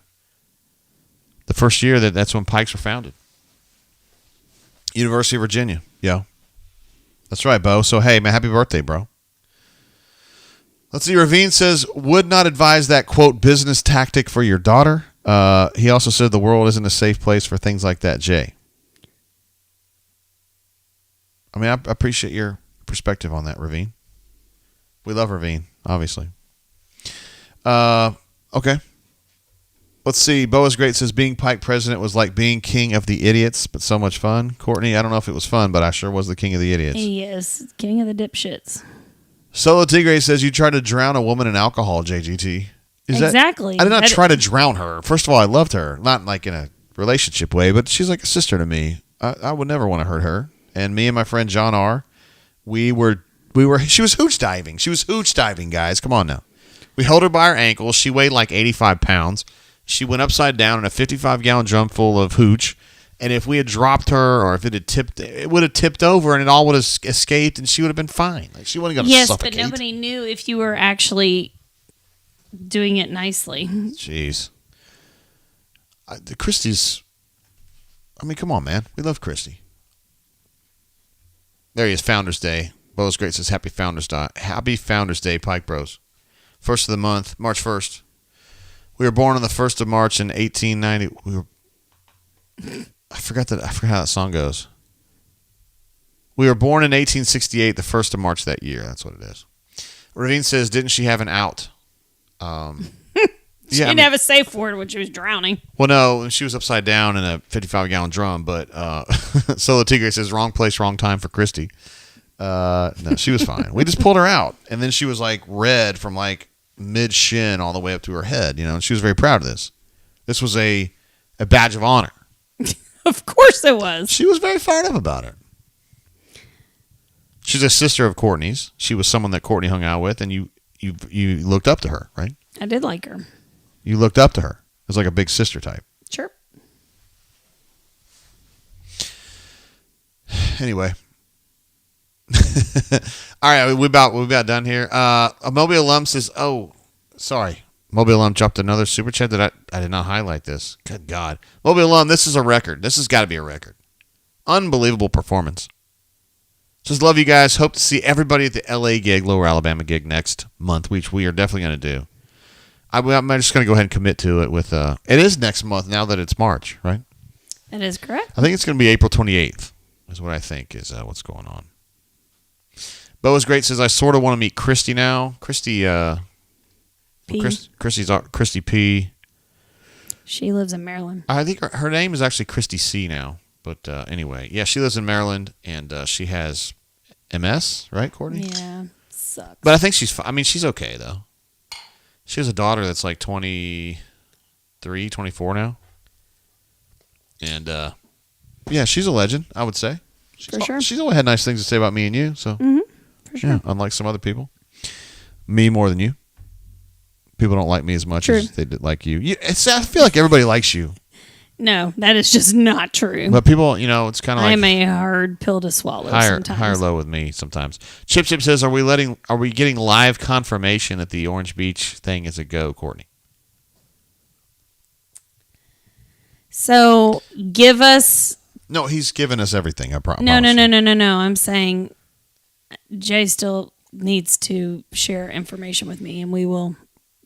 first year that's when Pikes were founded. University of Virginia. Yeah. That's right, Bo. So, hey, man, happy birthday, bro. Let's see. Ravine says, would not advise that, quote, business tactic for your daughter. He also said the world isn't a safe place for things like that, Jay. I mean, I appreciate your perspective on that, Ravine. We love Ravine, obviously. Okay. Let's see. Boa's Great says being Pike president was like being king of the idiots, but so much fun. Courtney, I don't know if it was fun, but I sure was the king of the idiots. He is king of the dipshits. Solo Tigre says you tried to drown a woman in alcohol, JGT. Exactly. I did not try to drown her. First of all, I loved her. Not like in a relationship way, but she's like a sister to me. I would never want to hurt her. And me and my friend John R., she was hooch diving. She was hooch diving, guys. Come on now. We held her by her ankles. She weighed like 85 pounds. She went upside down in a 55-gallon drum full of hooch. And if we had dropped her or if it would have tipped over and it all would have escaped and she would have been fine. Like she wasn't going to suffocate. Yes, but nobody knew if you were actually doing it nicely. Jeez. Christy's, I mean, come on, man. We love Christy. There he is, Founders Day. Bo's Great says, Happy Founders Day. Happy Founders Day, Pike Bros. First of the month, March 1st. We were born on the 1st of March in 1890. I forgot how that song goes. We were born in 1868, the 1st of March that year. That's what it is. Ravine says, didn't she have an out? She didn't have a safe word when she was drowning. Well, no, she was upside down in a 55-gallon drum, but Solo Tigre says, wrong place, wrong time for Christy. No, she was fine. We just pulled her out, and then she was like red from like mid-shin all the way up to her head, and she was very proud of this. This was a badge of honor. Of course it was. She was very fired up about it. She's a sister of Courtney's. She was someone that Courtney hung out with, and you looked up to her, right? I did like her. You looked up to her. It was like a big sister type. Sure. Anyway. All right, we about done here. A Mobile alum says, sorry. Mobile alum dropped another super chat that I did not highlight this. Good God. Mobile alum, this is a record. This has got to be a record. Unbelievable performance. Just love you guys. Hope to see everybody at the LA gig, Lower Alabama gig next month, which we are definitely going to do. I'm just going to go ahead and commit to it with, it is next month now that it's March, right? That is correct. I think it's going to be April 28th is what I think is what's going on. Bo's Great says, I sort of want to meet Christy now. Christy, Christy P. She lives in Maryland. I think her name is actually Christy C now. But anyway, yeah, she lives in Maryland, and she has MS, right, Courtney? Yeah, sucks. But I think she's fine. I mean, she's okay, though. She has a daughter that's like 23, 24 now. And, yeah, she's a legend, I would say. For sure. She's always had nice things to say about me and you, so. Mm-hmm. For sure. Yeah, unlike some other people. Me more than you. People don't like me as much as they did like you. I feel like everybody likes you. No, that is just not true. But people, it's kind of like... I'm a hard pill to swallow sometimes. High or low with me sometimes. Chip says, are we getting live confirmation that the Orange Beach thing is a go, Courtney? So, give us... No, he's given us everything, I promise. No. I'm saying Jay still needs to share information with me, and we will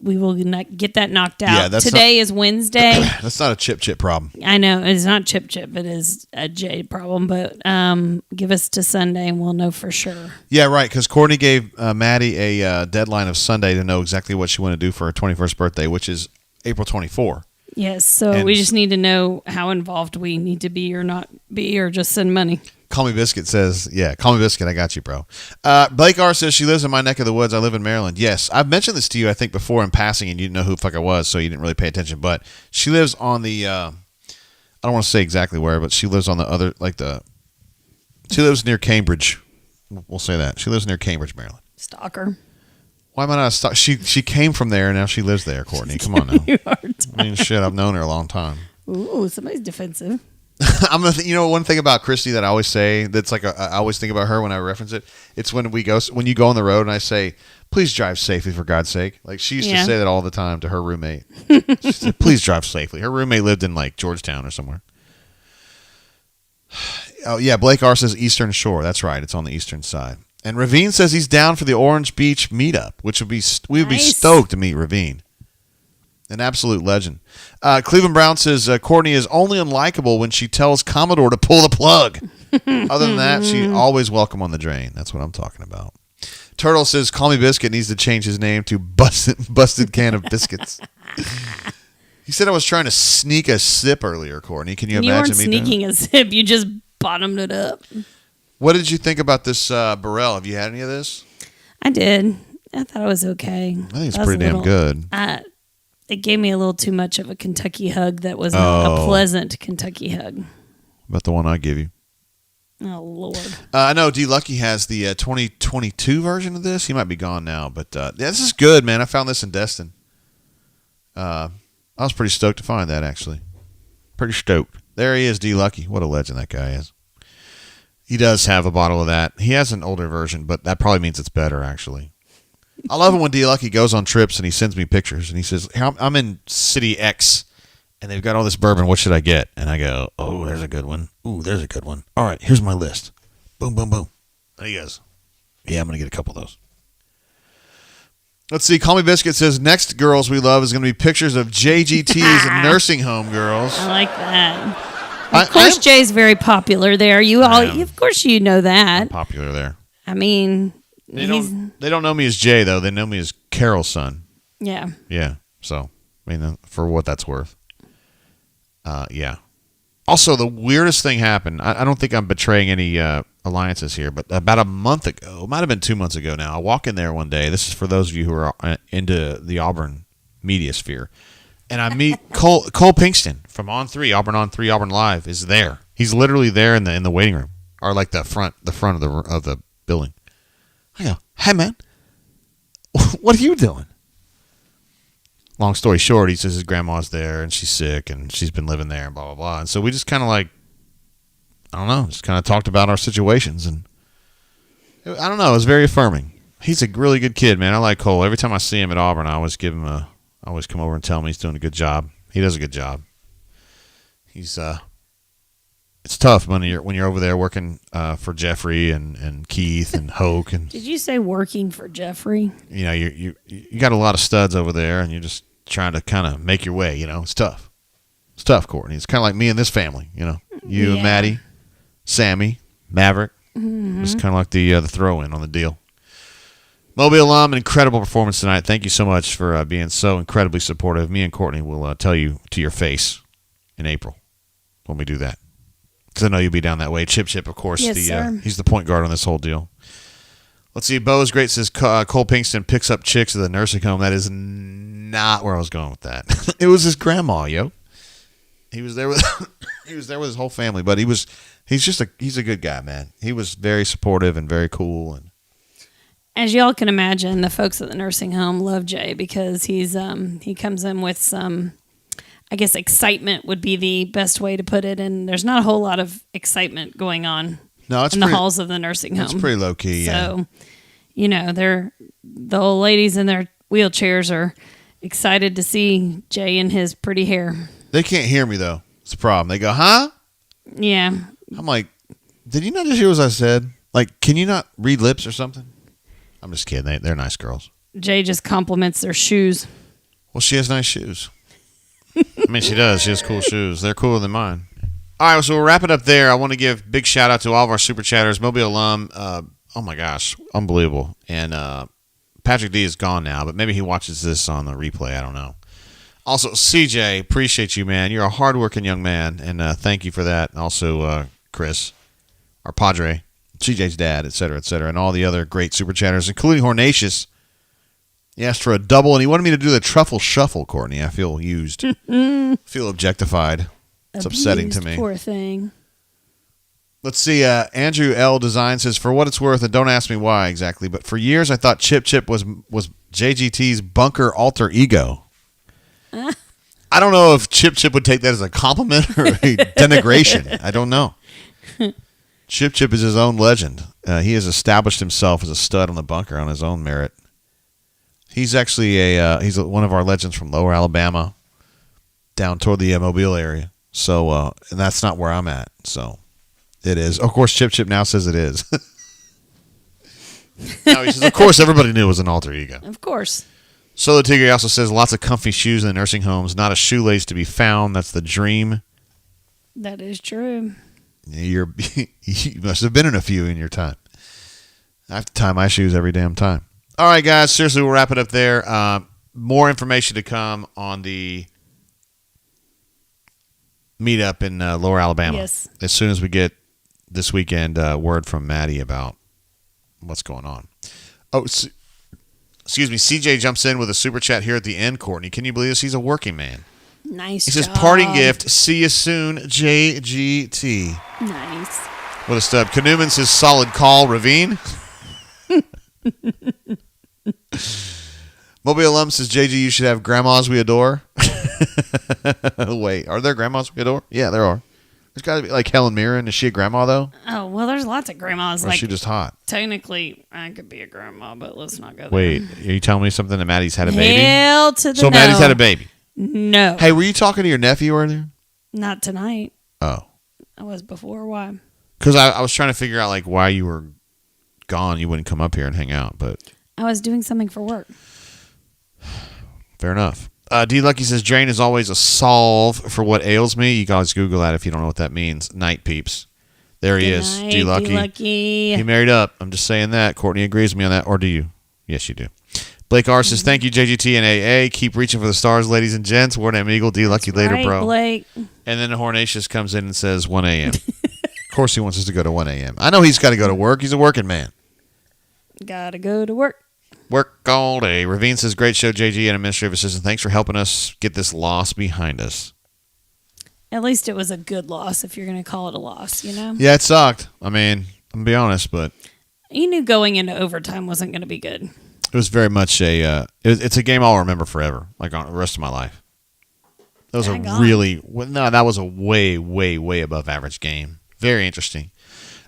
we will not get that knocked out. Yeah, Today is Wednesday. That's not a chip problem. I know it's not chip. It is a J problem. But give us to Sunday and we'll know for sure. Yeah, right. Because Courtney gave Maddie a deadline of Sunday to know exactly what she wanted to do for her 21st birthday, which is April 24. Yes. So we just need to know how involved we need to be or not be, or just send money. Call Me Biscuit says, yeah, Call Me Biscuit, I got you, bro. Blake R. says she lives in my neck of the woods. I live in Maryland. Yes, I've mentioned this to you, I think, before in passing, and you didn't know who the fuck I was, so you didn't really pay attention. But she lives on the, I don't want to say exactly where, but she lives on the other, she lives near Cambridge. We'll say that. She lives near Cambridge, Maryland. Stalker. Why am I not a stalker? She came from there, and now she lives there, Courtney. Come on now. You are I mean, shit, I've known her a long time. Ooh, somebody's defensive. One thing about Christy that I always say, that's like I always think about her when I reference it. It's when you go on the road and I say, "Please drive safely, for God's sake." Like she used to say that all the time to her roommate. She said, "Please drive safely." Her roommate lived in like Georgetown or somewhere. Oh yeah, Blake R says Eastern Shore. That's right, it's on the eastern side. And Ravine says he's down for the Orange Beach meetup, which would be we'd be stoked to meet Ravine. An absolute legend. Cleveland Brown says Courtney is only unlikable when she tells Commodore to pull the plug. Other than that, she's always welcome on the drain. That's what I'm talking about. Turtle says Call Me Biscuit needs to change his name to Busted Can of Biscuits. He said I was trying to sneak a sip earlier, Courtney. Can you imagine me doing sneaking a sip. You just bottomed it up. What did you think about this Burrell? Have you had any of this? I did. I thought it was okay. I think it's pretty damn good. It gave me a little too much of a Kentucky hug that was not a pleasant Kentucky hug. About the one I give you. Oh, Lord. I know D. Lucky has the 2022 version of this. He might be gone now, but this is good, man. I found this in Destin. I was pretty stoked to find that, actually. Pretty stoked. There he is, D. Lucky. What a legend that guy is. He does have a bottle of that. He has an older version, but that probably means it's better, actually. I love it when D. Lucky goes on trips and he sends me pictures and he says, I'm in city X and they've got all this bourbon. What should I get? And I go, oh, there's a good one. Ooh, there's a good one. All right, here's my list. Boom, boom, boom. There he goes. Yeah, I'm going to get a couple of those. Let's see. Call Me Biscuit says, next girls we love is going to be pictures of JGT's nursing home girls. I like that. Of course, Jay's very popular there. Of course you know that. I'm popular there. I mean... They don't know me as Jay, though. They know me as Carol's son. Yeah. Yeah. So, I mean, for what that's worth. Yeah. Also, the weirdest thing happened. I don't think I'm betraying any alliances here, but about a month ago, it might have been 2 months ago now, I walk in there one day. This is for those of you who are into the Auburn media sphere. And I meet Cole Pinkston from On 3, Auburn Live is there. He's literally there in the waiting room, or like the front of the building. I go, hey, man, what are you doing? Long story short, he says his grandma's there and she's sick and she's been living there and blah, blah, blah. And so we just kind of just kind of talked about our situations. And I don't know, it was very affirming. He's a really good kid, man. I like Cole. Every time I see him at Auburn, I always come over and tell him he's doing a good job. He does a good job. He's, it's tough when you're over there working for Jeffrey and Keith and Hoke and. Did you say working for Jeffrey? You know, you got a lot of studs over there, and you're just trying to kind of make your way. You know, it's tough. It's tough, Courtney. It's kind of like me and this family. You know, you and Maddie, Sammy, Maverick. Mm-hmm. It's kind of like the throw-in on the deal. Mobile alum, an incredible performance tonight. Thank you so much for being so incredibly supportive. Me and Courtney will tell you to your face in April when we do that. Because I know you'll be down that way. Chip, of course, yes, sir. He's the point guard on this whole deal. Let's see. Bo is great. Says Cole Pinkston picks up chicks at the nursing home. That is not where I was going with that. It was his grandma, yo. He was there with his whole family, but he's a good guy, man. He was very supportive and very cool. And as y'all can imagine, the folks at the nursing home love Jay because he comes in with some, I guess, excitement would be the best way to put it. And there's not a whole lot of excitement going on in the halls of the nursing home. It's pretty low key. So, you know, the old ladies in their wheelchairs are excited to see Jay and his pretty hair. They can't hear me though. It's a problem. They go, huh? Yeah. I'm like, did you not just hear what I said? Like, can you not read lips or something? I'm just kidding. They're nice girls. Jay just compliments their shoes. Well, she has nice shoes. I mean, she does. She has cool shoes. They're cooler than mine. All right, so we'll wrap it up there. I want to give big shout out to all of our super chatters. Mobile alum, oh my gosh, unbelievable. And Patrick D is gone now, but maybe he watches this on the replay. I don't know. Also, CJ, appreciate you, man. You're a hardworking young man, and thank you for that. And also, Chris, our padre, CJ's dad, et cetera, and all the other great super chatters, including Hornatius. He asked for a double, and he wanted me to do the truffle shuffle, Courtney. I feel used. I feel objectified. It's upsetting to me. Poor thing. Let's see. Andrew L. Design says, for what it's worth, and don't ask me why exactly, but for years I thought Chip Chip was JGT's bunker alter ego. I don't know if Chip Chip would take that as a compliment or a denigration. I don't know. Chip Chip is his own legend. He has established himself as a stud on the bunker on his own merit. He's actually he's one of our legends from Lower Alabama, down toward the Mobile area. So, and that's not where I'm at. So, it is. Of course, Chip Chip now says it is. Now he says, of course, everybody knew it was an alter ego. Of course. Solo Tigre also says, lots of comfy shoes in the nursing homes. Not a shoelace to be found. That's the dream. That is true. You must have been in a few in your time. I have to tie my shoes every damn time. All right, guys. Seriously, we'll wrap it up there. More information to come on the meetup in Lower Alabama. Yes. As soon as we get this weekend word from Maddie about what's going on. Oh, excuse me. CJ jumps in with a super chat here at the end, Courtney. Can you believe this? He's a working man. Nice. He says, job. parting gift. See you soon, JGT. Nice. What a stud. Canoeman says, solid call, Ravine. Mobile alum says, JG, you should have grandmas we adore. Wait, are there grandmas we adore? Yeah, there are. There's got to be like Helen Mirren. Is she a grandma, though? Oh, well, there's lots of grandmas. Or is she just hot? Technically, I could be a grandma, but let's not go there. Wait, are you telling me something that Maddie's had a baby? Hell to the So no. Maddie's had a baby? No. Hey, were you talking to your nephew earlier? Not tonight. Oh. I was before. Why? Because I was trying to figure out like why you were gone. You wouldn't come up here and hang out, but I was doing something for work. Fair enough. D Lucky says, Drain is always a solve for what ails me. You guys Google that if you don't know what that means. Night peeps. There he is. D Lucky. He married up. I'm just saying that. Courtney agrees with me on that. Or do you? Yes, you do. Blake R says, thank you, JGT and AA. Keep reaching for the stars, ladies and gents. War Name Eagle. D Lucky later, bro. Blake. And then Hornatius comes in and says 1 a.m. Of course he wants us to go to 1 a.m. I know he's got to go to work. He's a working man. Gotta go to work. Work all day. Ravine says, great show, JG and administrative assistant. Thanks for helping us get this loss behind us. At least it was a good loss, if you're going to call it a loss, you know? Yeah, it sucked. I mean, I'm going to be honest, but you knew going into overtime wasn't going to be good. It was very much it's a game I'll remember forever, like on the rest of my life. That was that was a way, way, way above average game. Very interesting.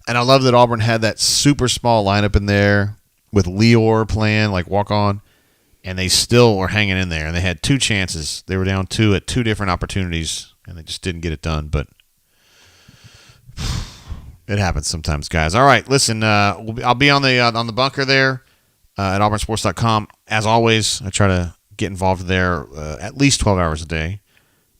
And I love that Auburn had that super small lineup in there with Leor playing, like walk on, and they still were hanging in there. And they had 2 chances. They were down 2 at 2 different opportunities, and they just didn't get it done. But it happens sometimes, guys. All right, listen, I'll be on the bunker there at auburnsports.com. As always, I try to get involved there at least 12 hours a day,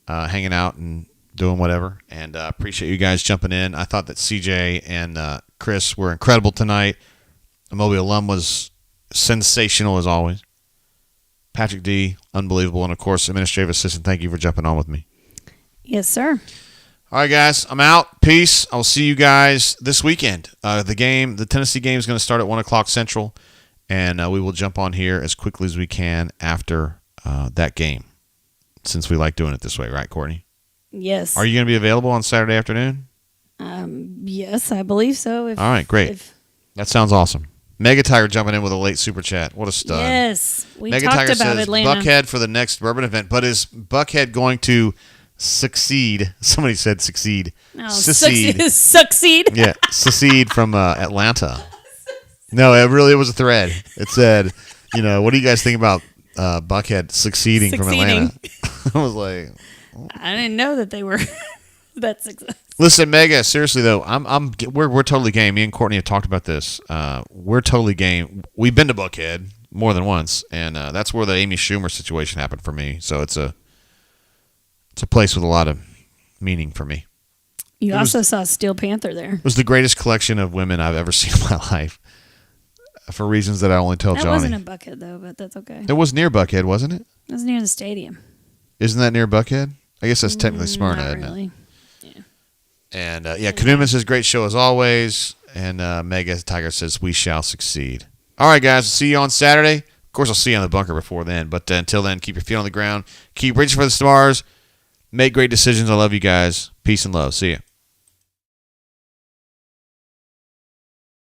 hanging out and doing whatever. And appreciate you guys jumping in. I thought that CJ and Chris were incredible tonight. The Mobile alum was sensational as always. Patrick D, unbelievable. And, of course, administrative assistant, thank you for jumping on with me. Yes, sir. All right, guys, I'm out. Peace. I'll see you guys this weekend. The Tennessee game is going to start at 1 o'clock Central, and we will jump on here as quickly as we can after that game, since we like doing it this way. Right, Courtney? Yes. Are you going to be available on Saturday afternoon? Yes, I believe so. All right, great. That sounds awesome. Mega Tiger jumping in with a late super chat. What a stud. Yes. We Mega talked Tiger about says, Atlanta. Buckhead for the next Bourbon event. But is Buckhead going to succeed? Somebody said succeed. Oh, secede. Succeed. Yeah, secede from Atlanta. No, it was a thread. It said, what do you guys think about Buckhead succeeding from Atlanta? I was like, I didn't know that they were that successful. Listen, Mega, seriously though, we're totally game. Me and Courtney have talked about this. We're totally game. We've been to Buckhead. more than once, and that's where the Amy Schumer situation happened for me. So it's a place with a lot of meaning for me. You also saw Steel Panther there. It was the greatest collection of women I've ever seen in my life, for reasons that I only tell Johnny. That wasn't in Buckhead, though, but that's okay. It was near Buckhead, wasn't it? It was near the stadium. Isn't that near Buckhead? I guess that's technically Smyrna, Not isn't really. it? Yeah. And, Knuman says, great show as always. And Mega Tiger says, we shall succeed. All right, guys. See you on Saturday. Of course, I'll see you on the bunker before then. But until then, keep your feet on the ground. Keep reaching for the stars. Make great decisions. I love you guys. Peace and love. See you.